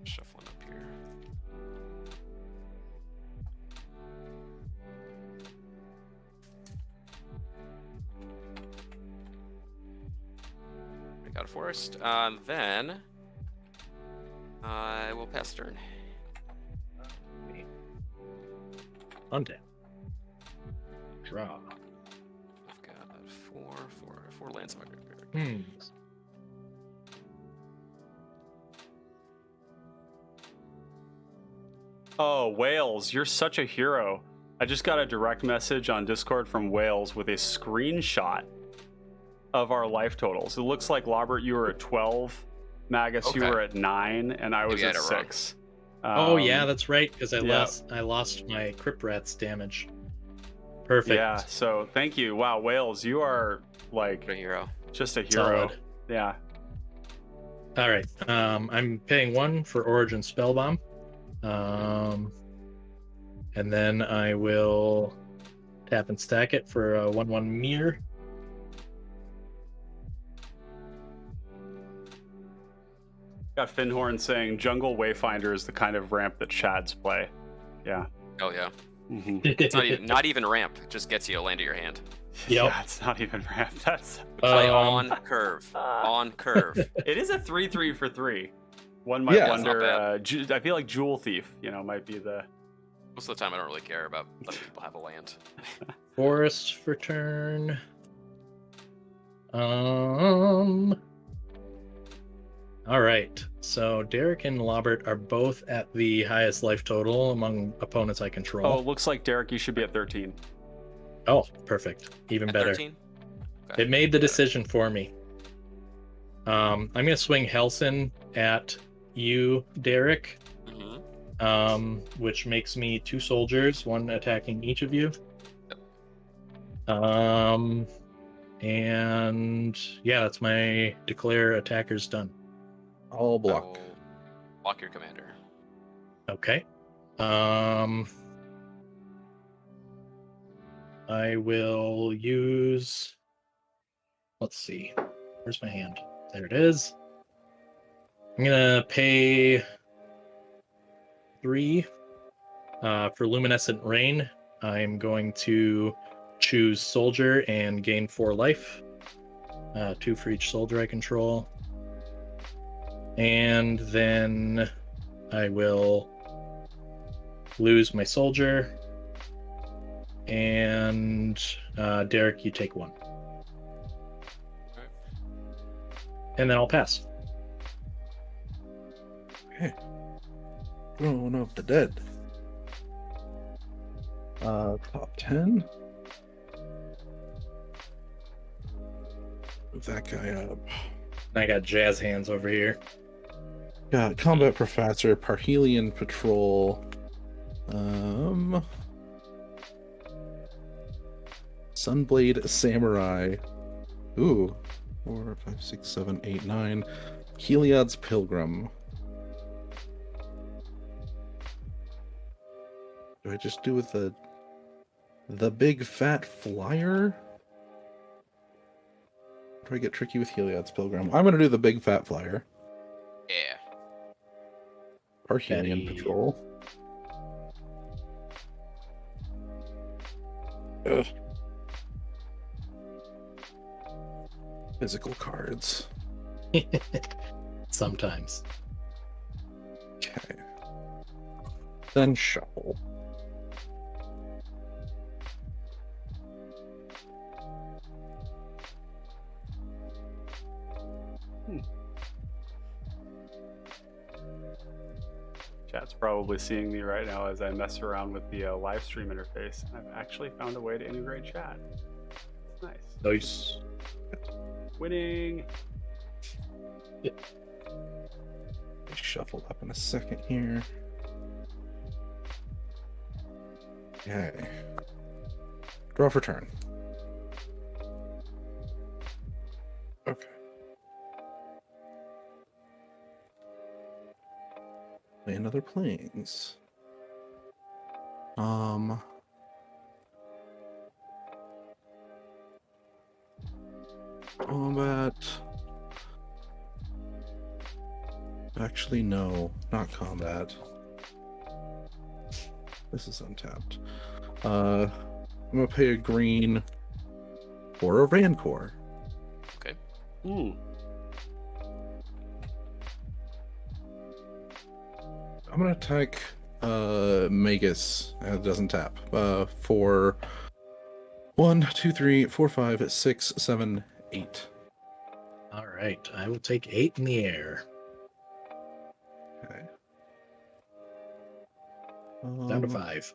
D: Shuffling up here. We got a forest. Then I will pass turn.
C: Untap. Draw.
D: I've got four lands in my graveyard.
A: Oh, Wales, you're such a hero. I just got a direct message on Discord from Wales with a screenshot of our life totals. It looks like, Lobert, you were at 12, Magus, you
D: Okay.
A: were at 9, and I was
D: Maybe I
A: at
D: had it wrong.
A: 6.
C: Oh yeah, that's right. Because I
A: yeah.
C: lost my Crypt Rats damage. Perfect.
A: Yeah, so thank you. Wow, Wales, you are like
D: What a hero.
A: just a hero.
C: Solid.
A: Yeah.
C: All right. I'm paying 1 for Origin Spellbomb. And then I will tap and stack it for a 1/1 mirror.
A: Got Finhorn saying Jungle Wayfinder is the kind of ramp that Chads play. Yeah.
D: Oh yeah.
A: Mhm.
D: It's not even ramp. It just gets you a land to your hand.
C: Yep.
A: Yeah, it's not even ramp. That's
D: Play on curve. On curve.
A: it is a 3/3 for 3. One might
B: Yeah,
D: that's not
A: wonder. I feel like Jewel Thief, might be the.
D: Most of the time, I don't really care about letting people have a land.
C: Forest for turn. All right. So Derek and Lobert are both at the highest life total among opponents I
A: Oh,
C: control.
A: looks like Derek, you should be at 13.
C: Oh, perfect. Even
D: At
C: better.
D: 13? Okay.
C: It made the decision for me. I'm going to swing Halsin at you, Derek, which makes me 2 soldiers, one attacking each of you. And yeah, that's my declare attackers done.
B: I'll block.
D: I will block your commander.
C: Okay. I will use. Let's see. Where's my hand? There it is. I'm gonna pay 3 for Luminescent Rain. I'm going to choose Soldier and gain 4 life. 2 for each soldier I control. And then I will lose my soldier. And Derek, you take 1. And then I'll pass.
B: Okay. Throne of the Dead. Top 10. Move that guy up.
C: I got jazz hands over here.
B: Got Combat Professor, Parhelion Patrol. Sunblade Samurai. Ooh. 4, 5, 6, 7, 8, 9. Heliod's Pilgrim. Do I just do with the big fat flyer? Do I get tricky with Heliod's Pilgrim? I'm gonna do the big fat flyer.
D: Yeah.
B: Parhelion
C: Betty.
B: Patrol. Ugh. Physical cards.
C: Sometimes.
B: Okay. Then shuffle.
A: Chat's probably seeing me right now as I mess around with the live stream interface. I've actually found a way to integrate chat. It's nice.
C: Nice.
A: Winning.
B: Shuffle up in a second here. Okay. Draw for turn. Okay. Play another planes. Combat. Actually, no, not combat. This is untapped. I'm gonna pay a green for a Rancor.
D: Okay.
A: Ooh.
B: I'm gonna attack Magus. It doesn't tap. For 1, 2, 3, 4, 5, 6, 7, 8.
C: All right. I will take 8 in the air.
B: Okay.
C: Down to 5.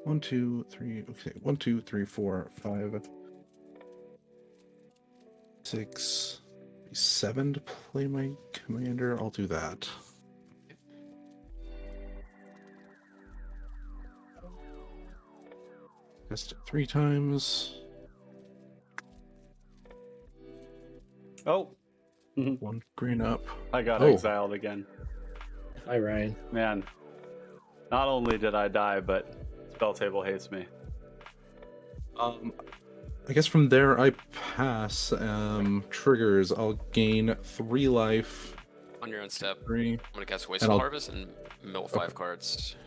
B: 1, 2, 3. Okay. 1, 2, 3, 4, 5, 6, 7 to play my commander. I'll do that. Test it 3 times.
A: Oh.
B: 1 green up.
A: I got
B: Oh.
A: exiled again.
C: Hi, Ryan.
A: Man. Not only did I die, but spell table hates me.
B: I guess from there I pass. Triggers. I'll gain 3 life.
D: On your own step,
B: 3.
D: I'm gonna cast
B: And
D: Wasteful
B: I'll-
D: Harvest and mill 5 cards.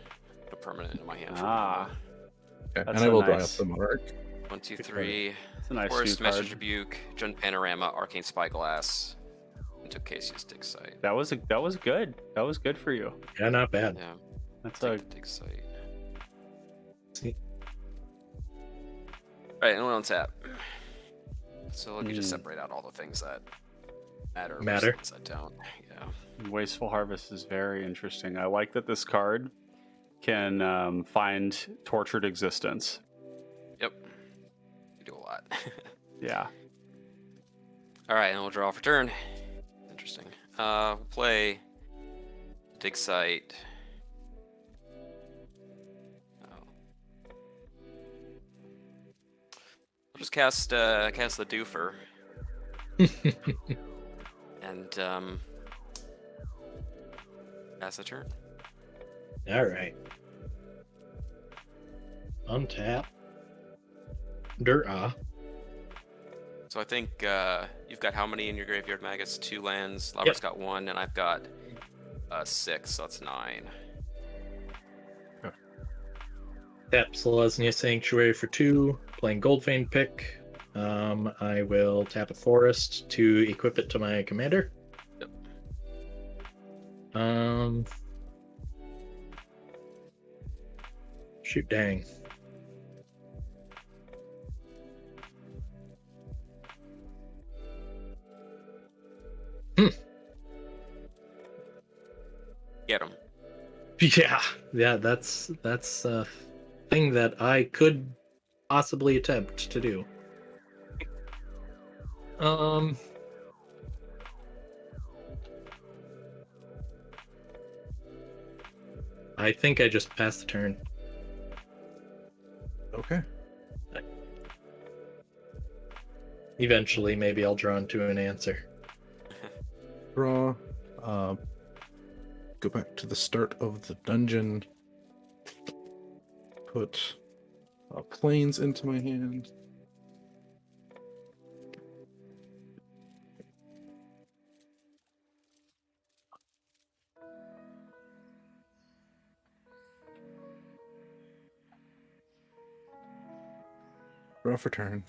D: Put a permanent into my hand.
A: Ah.
B: Okay,
A: That's
B: and I
A: a
B: will dry up
A: nice-
B: the Monarch.
D: 1, 2, 3.
A: It's a nice
D: Forest,
A: shoe
D: Message
A: card.
D: Rebuke, Jun Panorama, Arcane Spyglass, and took Casey's Dig Sight.
A: That was good. That was good for you.
C: Yeah, not bad.
D: Yeah,
A: That's
D: take
A: a
D: the Dig Sight.
C: See.
D: Alright, and we'll untap. So let me just separate out all the things that
C: Matter.
D: versus I don't. Yeah.
A: Wasteful Harvest is very interesting. I like that this card can find tortured existence.
D: Yep. You do a lot.
A: Yeah.
D: All right, and we'll draw for turn. Interesting. We'll play Dig Site. I'll just cast the Doofer. And pass the turn.
C: All right. Untap.
D: So I think you've got how many in your graveyard, Magus? 2 lands. Robert's got 1, and I've got 6, so that's 9.
C: Tap Selesnya Sanctuary for 2. Playing Goldvein pick. I will tap a forest to equip it to my commander.
D: Yep.
C: Shoot, dang.
D: Get him.
C: Yeah, that's a thing that I could possibly attempt to do. I think I just passed the turn.
B: Okay.
C: Eventually, maybe I'll draw into an answer.
B: Draw. Go back to the start of the dungeon. Put planes into my hand. Draw for turn.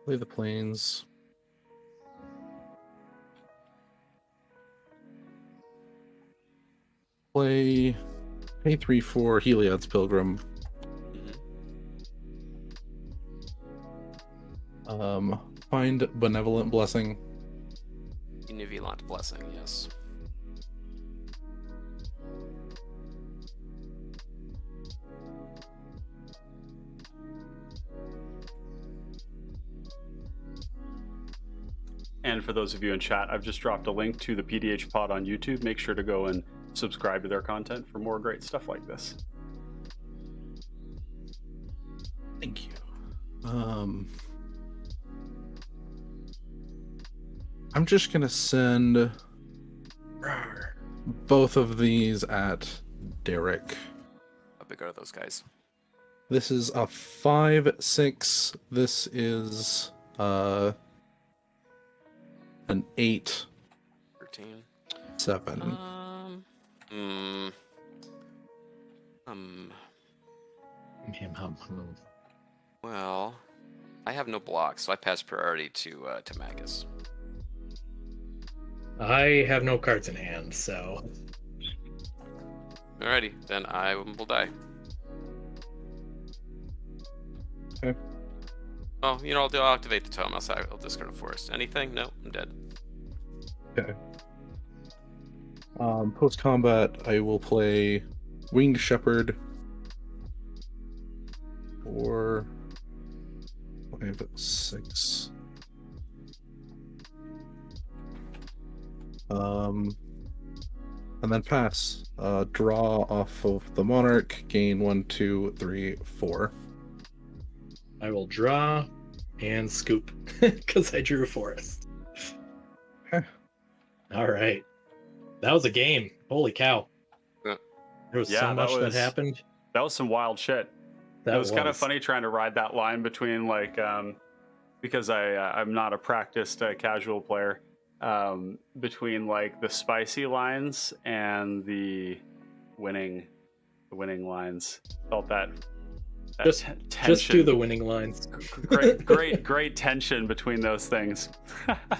B: Play the planes. Play A3 for Heliod's Pilgrim. Find Benevolent Blessing.
D: Benevolent Blessing, yes.
A: And for those of you in chat, I've just dropped a link to the PDH pod on YouTube. Make sure to go and subscribe to their content for more great stuff like this.
B: Thank you. I'm just gonna send both of these at Derek.
D: How big are those guys?
B: This is a 5/6. This is an 8/7.
D: 13. Well, I have no blocks, so I pass priority to Magus.
C: I have no cards in hand, so
D: Alrighty, then I will die.
B: Okay.
D: Oh, you know, I'll activate the tome. I'll discard a forest. Anything? No, I'm dead.
B: Okay. Post combat, I will play Winged Shepherd for 5/6. And then pass. Draw off of the Monarch, gain 1, 2, 3, 4.
C: I will draw and scoop because I drew a forest.
B: Okay.
C: All right. That was a game. Holy cow.
D: Yeah.
C: There was
A: Yeah,
C: so
A: that
C: much that
A: was-
C: happened.
A: That was some wild shit.
C: That
A: It was kind of funny trying to ride that line between because I'm not a practiced casual player, between like the spicy lines and the winning lines. Felt that
C: Just-
A: tension.
C: Just do the winning lines.
A: great tension between those things.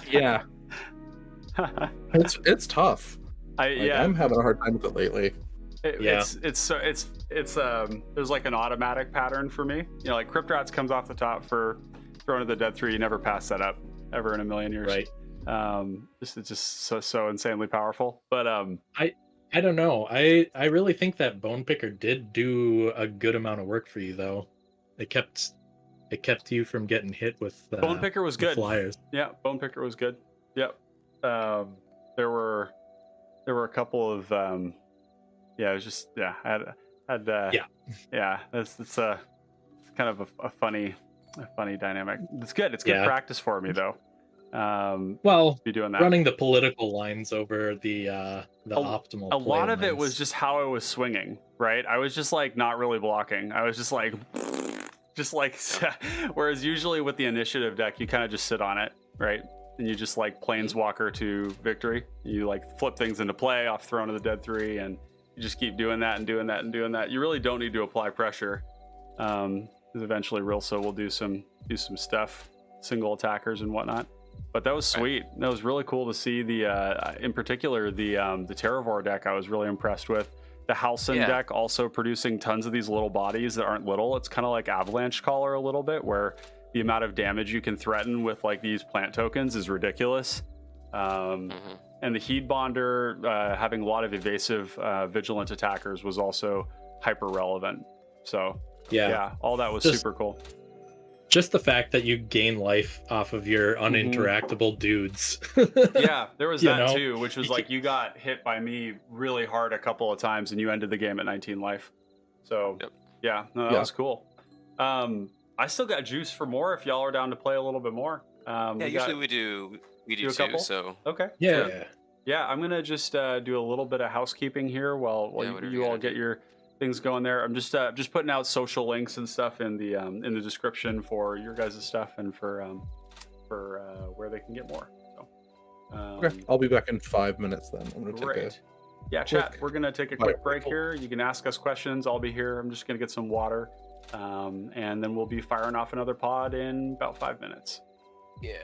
B: Yeah. It's tough. Like,
A: yeah.
B: I'm having a hard time with it lately.
C: Yeah.
A: There's like an automatic pattern for me. You know, like Crypt Rats comes off the top for Throne of the Dead 3. You never pass that up ever in a million years.
C: Right.
A: It's just so insanely powerful. But
C: I don't know. I really think that Bone Picker did do a good amount of work for you, though. It kept you from getting hit with
A: Bone Picker was good.
C: flyers.
A: Yeah, Bone Picker was good. Yep. There were a couple of it was just I had yeah. It's a kind of a funny dynamic. It's good. It's good practice for me though.
C: Well,
A: be doing that.
C: Running the political lines over the optimal.
A: A lot of
C: lines.
A: it was just how I was swinging. Right, I was just like not really blocking. I was just like. Whereas usually with the initiative deck, you kind of just sit on it, right? And you just like planeswalker to victory. You like flip things into play off Throne of the Dead 3, and you just keep doing that and doing that and doing that. You really don't need to apply pressure, because eventually Rilsa will do some stuff, single attackers and whatnot. But that was sweet. That was really cool to see the, in particular, the Terravore deck. I was really impressed with. The Halsin deck also producing tons of these little bodies that aren't little. It's kind of like Avalanche Caller a little bit, where the amount of damage you can threaten with like these plant tokens is ridiculous. And the Heedbonder having a lot of evasive vigilant attackers was also hyper relevant. So all that was super cool.
C: Just the fact that you gain life off of your uninteractable dudes.
A: Yeah, there was that too, which was like you got hit by me really hard a couple of times and you ended the game at 19 life. So that was cool. I still got juice for more if y'all are down to play a little bit more.
D: Usually we do
A: a
D: too.
A: couple?
D: So
A: okay, yeah. I'm gonna just do a little bit of housekeeping here while you all get your things going there. I'm just putting out social links and stuff in the description for your guys' stuff and for where they can get more. So,
B: okay, I'll be back in 5 minutes then. I'm gonna
A: take chat. We're gonna take a quick break here. You can ask us questions. I'll be here. I'm just gonna get some water, and then we'll be firing off another pod in about 5 minutes.
D: Yeah.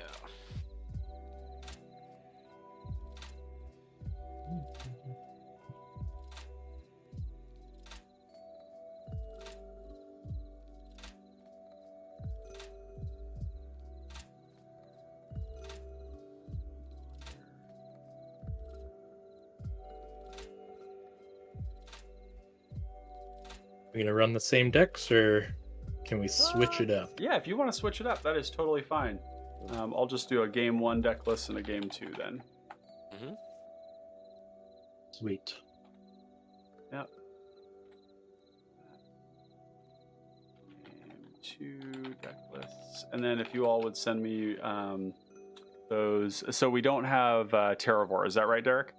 C: Are we gonna run the same decks, or can we switch it up?
A: Yeah, if you want to switch it up, that is totally fine. I'll just do a game 1 deck list and a game 2 then.
C: Sweet.
A: Yep. Game 2 deck lists, and then if you all would send me those. So we don't have Terravore, is that right, Derek?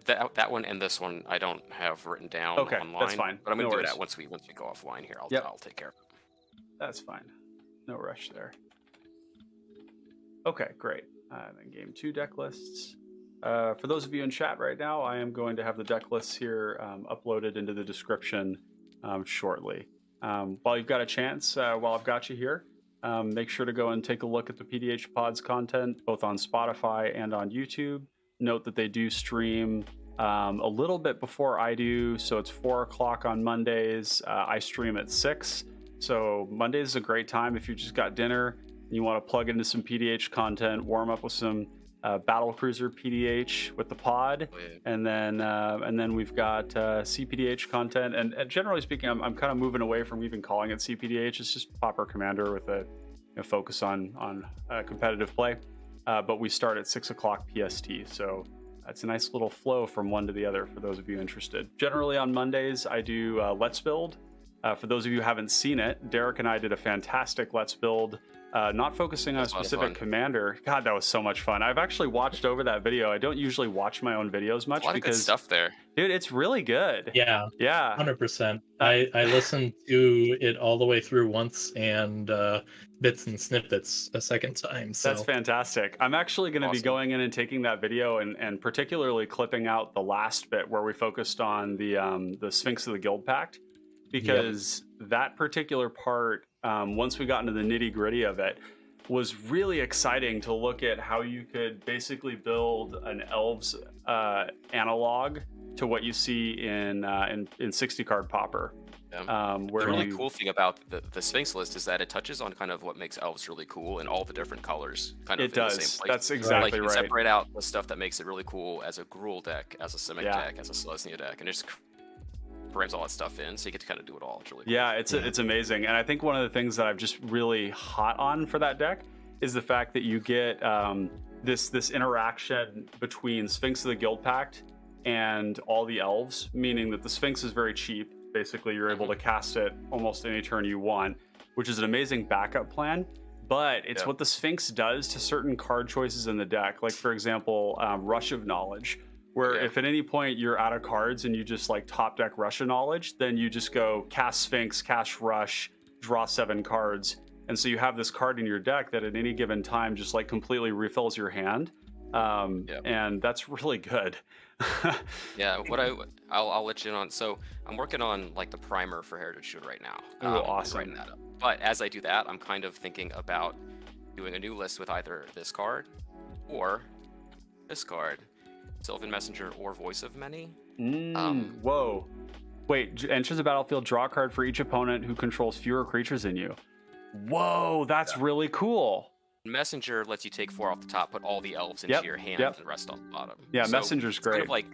D: That one and this one I don't have written down online.
A: That's fine.
D: But I'm gonna do that once we go offline here. I'll take care of it.
A: That's fine. No rush there. Okay, great. Then game 2 deck lists. For those of you in chat right now, I am going to have the deck lists here uploaded into the description shortly. While you've got a chance, while I've got you here, make sure to go and take a look at the PDH Pods content, both on Spotify and on YouTube. Note that they do stream a little bit before I do, so it's 4 o'clock on Mondays. I stream at 6, so Mondays is a great time if you just got dinner and you want to plug into some PDH content, warm up with some Battle Cruiser PDH with the pod, and then we've got CPDH content. And generally speaking, I'm kind of moving away from even calling it CPDH. It's just Pauper Commander with a focus on competitive play. But we start at 6 o'clock PST, so it's a nice little flow from one to the other for those of you interested. Generally on Mondays, I do Let's Build. For those of you who haven't seen it, Derek and I did a fantastic Let's Build, not focusing on a specific commander. God, that was so much fun. I've actually watched over that video. I don't usually watch my own videos much
D: a lot
A: because
D: of good stuff there.
A: Dude, it's really good.
C: Yeah, 100%. I listened to it all the way through once and bits and snippets a second time. So
A: that's fantastic. I'm actually going to be going in and taking that video and particularly clipping out the last bit where we focused on the Sphinx of the Guild Pact, because that particular part, once we got into the nitty gritty of it, was really exciting to look at how you could basically build an elves analog to what you see in 60 card Pauper.
D: Yeah.
A: Where
D: The really
A: you-
D: cool thing about the Sphinx list is that it touches on kind of what makes elves really cool in all the different colors. Kind of
A: It
D: in
A: does.
D: The same place.
A: That's exactly
D: like, you can
A: right.
D: separate out the stuff that makes it really cool as a Gruul deck, as a Simic
A: Yeah.
D: deck, as a Selesnya deck, and it just brings all that stuff in, so you get to kind of do it all. It's really cool.
A: Yeah, it's amazing. And I think one of the things that I've just really hot on for that deck is the fact that you get this interaction between Sphinx of the Guild Pact and all the elves, meaning that the Sphinx is very cheap. Basically, you're able to cast it almost any turn you want, which is an amazing backup plan. But it's what the Sphinx does to certain card choices in the deck. Like, for example, Rush of Knowledge, where if at any point you're out of cards and you just like top deck Rush of Knowledge, then you just go cast Sphinx, cast Rush, draw 7 cards. And so you have this card in your deck that at any given time just like completely refills your hand. And that's really good.
D: Yeah, I'll let you in on. So I'm working on like the primer for Heritage Shield right now.
A: Awesome.
D: Writing that up. But as I do that, I'm kind of thinking about doing a new list with either this card or this card, Sylvan Messenger or Voice of Many.
A: Whoa. Wait, enters the battlefield, draw a card for each opponent who controls fewer creatures than you. Whoa, that's really cool.
D: Messenger lets you take 4 off the top, put all the elves into your hand, and rest on the bottom.
A: Yeah,
D: So
A: Messenger's
D: it's kind
A: great.
D: of like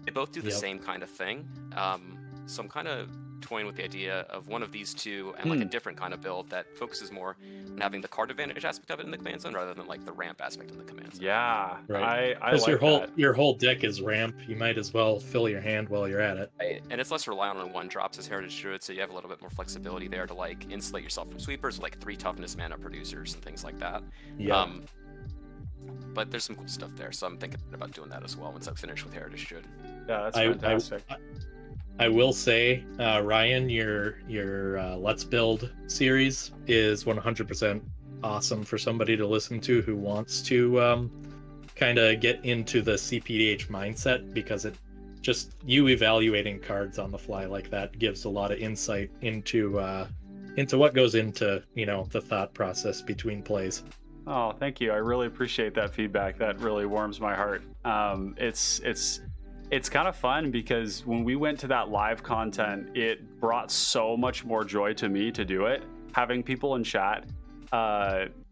D: they both do the same kind of thing. So I'm kind of toying with the idea of one of these two and like a different kind of build that focuses more on having the card advantage aspect of it in the command zone rather than like the ramp aspect in the command zone.
A: Yeah,
C: Right.
A: I
C: Because
A: like
C: your whole deck is ramp. You might as well fill your hand while you're at it.
D: Right. And it's less reliant on 1-drops as Heritage Druid, so you have a little bit more flexibility there to like insulate yourself from sweepers, like 3 toughness mana producers and things like that.
C: Yeah.
D: But there's some cool stuff there, so I'm thinking about doing that as well once I'm finished with Heritage Druid.
A: Yeah, that's fantastic.
C: I will say, Ryan, your Let's Build series is 100% awesome for somebody to listen to who wants to kind of get into the CPDH mindset, because it just you evaluating cards on the fly like that gives a lot of insight into what goes into the thought process between plays.
A: Oh, thank you. I really appreciate that feedback. That really warms my heart. It's kind of fun because when we went to that live content, it brought so much more joy to me to do it. Having people in chat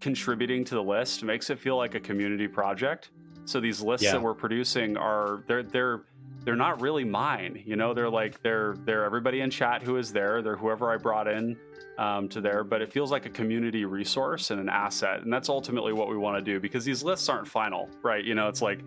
A: contributing to the list makes it feel like a community project. So these lists that we're producing they're not really mine. They're everybody in chat who is there. They're whoever I brought in to there, but it feels like a community resource and an asset, and that's ultimately what we want to do, because these lists aren't final, right? It's like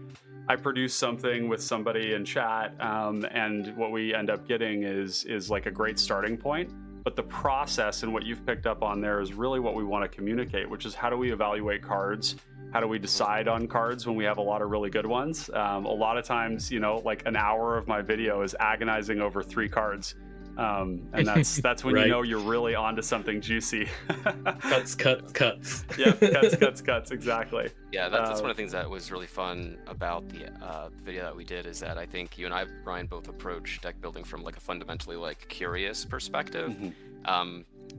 A: I produce something with somebody in chat, and what we end up getting is like a great starting point. But the process and what you've picked up on there is really what we want to communicate, which is how do we evaluate cards? How do we decide on cards when we have a lot of really good ones? A lot of times, like an hour of my video is agonizing over 3 cards. And that's when
C: Right.
A: you know you're really onto something juicy.
C: Cuts.
A: Yeah, cuts, exactly.
D: Yeah, that's one of the things that was really fun about the video that we did, is that I think you and I, Ryan, both approach deck building from like a fundamentally like curious perspective,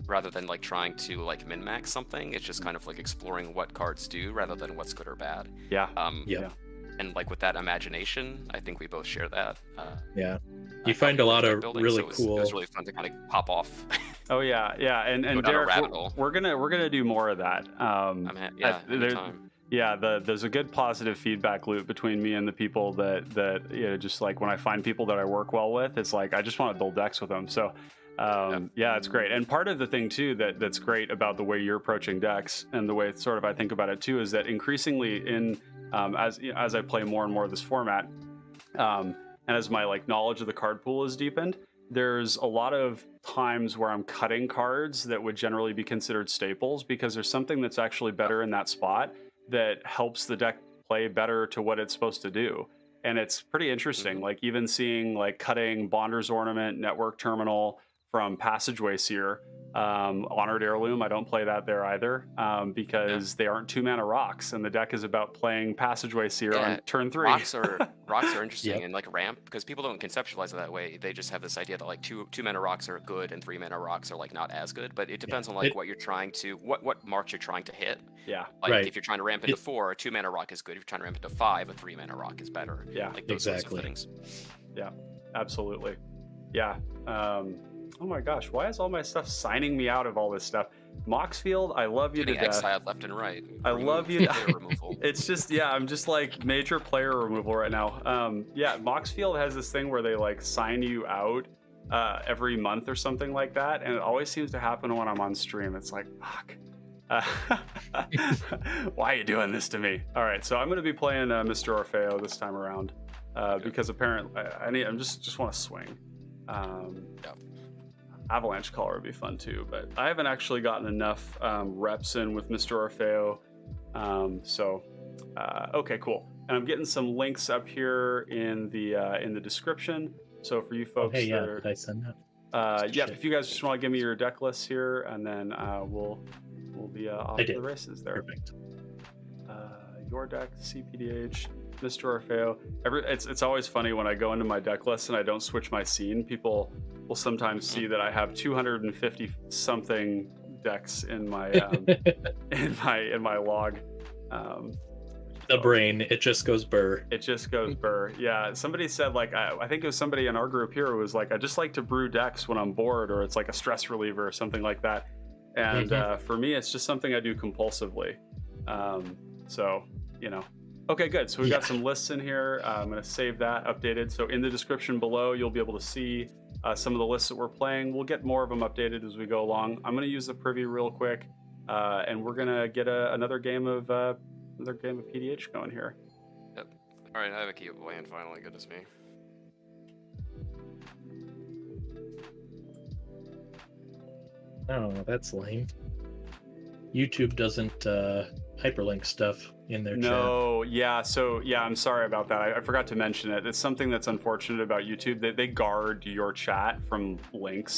D: rather than like trying to like min-max something. It's just kind of like exploring what cards do rather than what's good or bad.
A: Yeah.
D: And like with that imagination, I think we both share that.
C: Yeah. You find a lot of really cool.
D: It was really fun to kind of pop off.
A: Oh yeah, and
D: Go down a
A: Derek,
D: rabbit hole.
A: we're gonna do more of that.
D: Anytime.
A: There's a good positive feedback loop between me and the people that just like when I find people that I work well with, it's like I just want to build decks with them. So it's great. And part of the thing too that's great about the way you're approaching decks and the way sort of I think about it too is that increasingly as I play more and more of this format, and as my like knowledge of the card pool is deepened, there's a lot of times where I'm cutting cards that would generally be considered staples because there's something that's actually better in that spot that helps the deck play better to what it's supposed to do. And it's pretty interesting. Like even seeing like cutting Bonder's Ornament, Network Terminal from Passageway Seer. Honored Heirloom, I don't play that there either, because they aren't 2-mana rocks, and the deck is about playing Passageway Seer on turn 3.
D: Rocks are interesting and like ramp, because people don't conceptualize it that way. They just have this idea that like two-mana rocks are good and 3-mana rocks are like not as good. But it depends on like what you're trying to what marks you're trying to hit.
A: Yeah.
D: Like if you're trying to ramp into 4, a 2-mana rock is good. If you're trying to ramp into 5, a 3-mana rock is better.
A: Yeah.
D: Like those sorts of things.
A: Yeah. Absolutely. Yeah. Oh my gosh, why is all my stuff signing me out of all this stuff? Moxfield, I love you to death.
D: Exiled left and right.
A: I love you.
D: Removal.
A: It's just, I'm just like major player removal right now. Moxfield has this thing where they like sign you out every month or something like that, and it always seems to happen when I'm on stream. It's like, fuck. Why are you doing this to me? All right, so I'm going to be playing Mr. Orfeo this time around because apparently I just want to swing. Avalanche Caller would be fun too, but I haven't actually gotten enough reps in with Mr. Orfeo. Okay, cool. And I'm getting some links up here in the description. So for you folks,
C: did I send that?
A: If you guys just want to give me your deck lists here, and then we'll be off to the races there.
C: Perfect.
A: Your deck, CPDH, Mr. Orfeo. It's always funny when I go into my deck list and I don't switch my scene. People will sometimes see that I have 250 something decks in my in my log.
C: The brain, it just goes burr.
A: It just goes burr. Yeah, somebody said like I think it was somebody in our group here who was like, I just like to brew decks when I'm bored, or it's like a stress reliever or something like that. And for me, it's just something I do compulsively. Okay, good. So we've got some lists in here. I'm going to save that updated. So in the description below, you'll be able to see some of the lists that we're playing. We'll get more of them updated as we go along. I'm going to use the preview real quick, and we're going to get another game of PDH going here.
D: Yep. All right, I have a key of land finally. Goodness me.
C: Oh, that's lame. YouTube doesn't hyperlink stuff in their chat.
A: No, I'm sorry about that. I forgot to mention it. It's something that's unfortunate about YouTube. They guard your chat from links.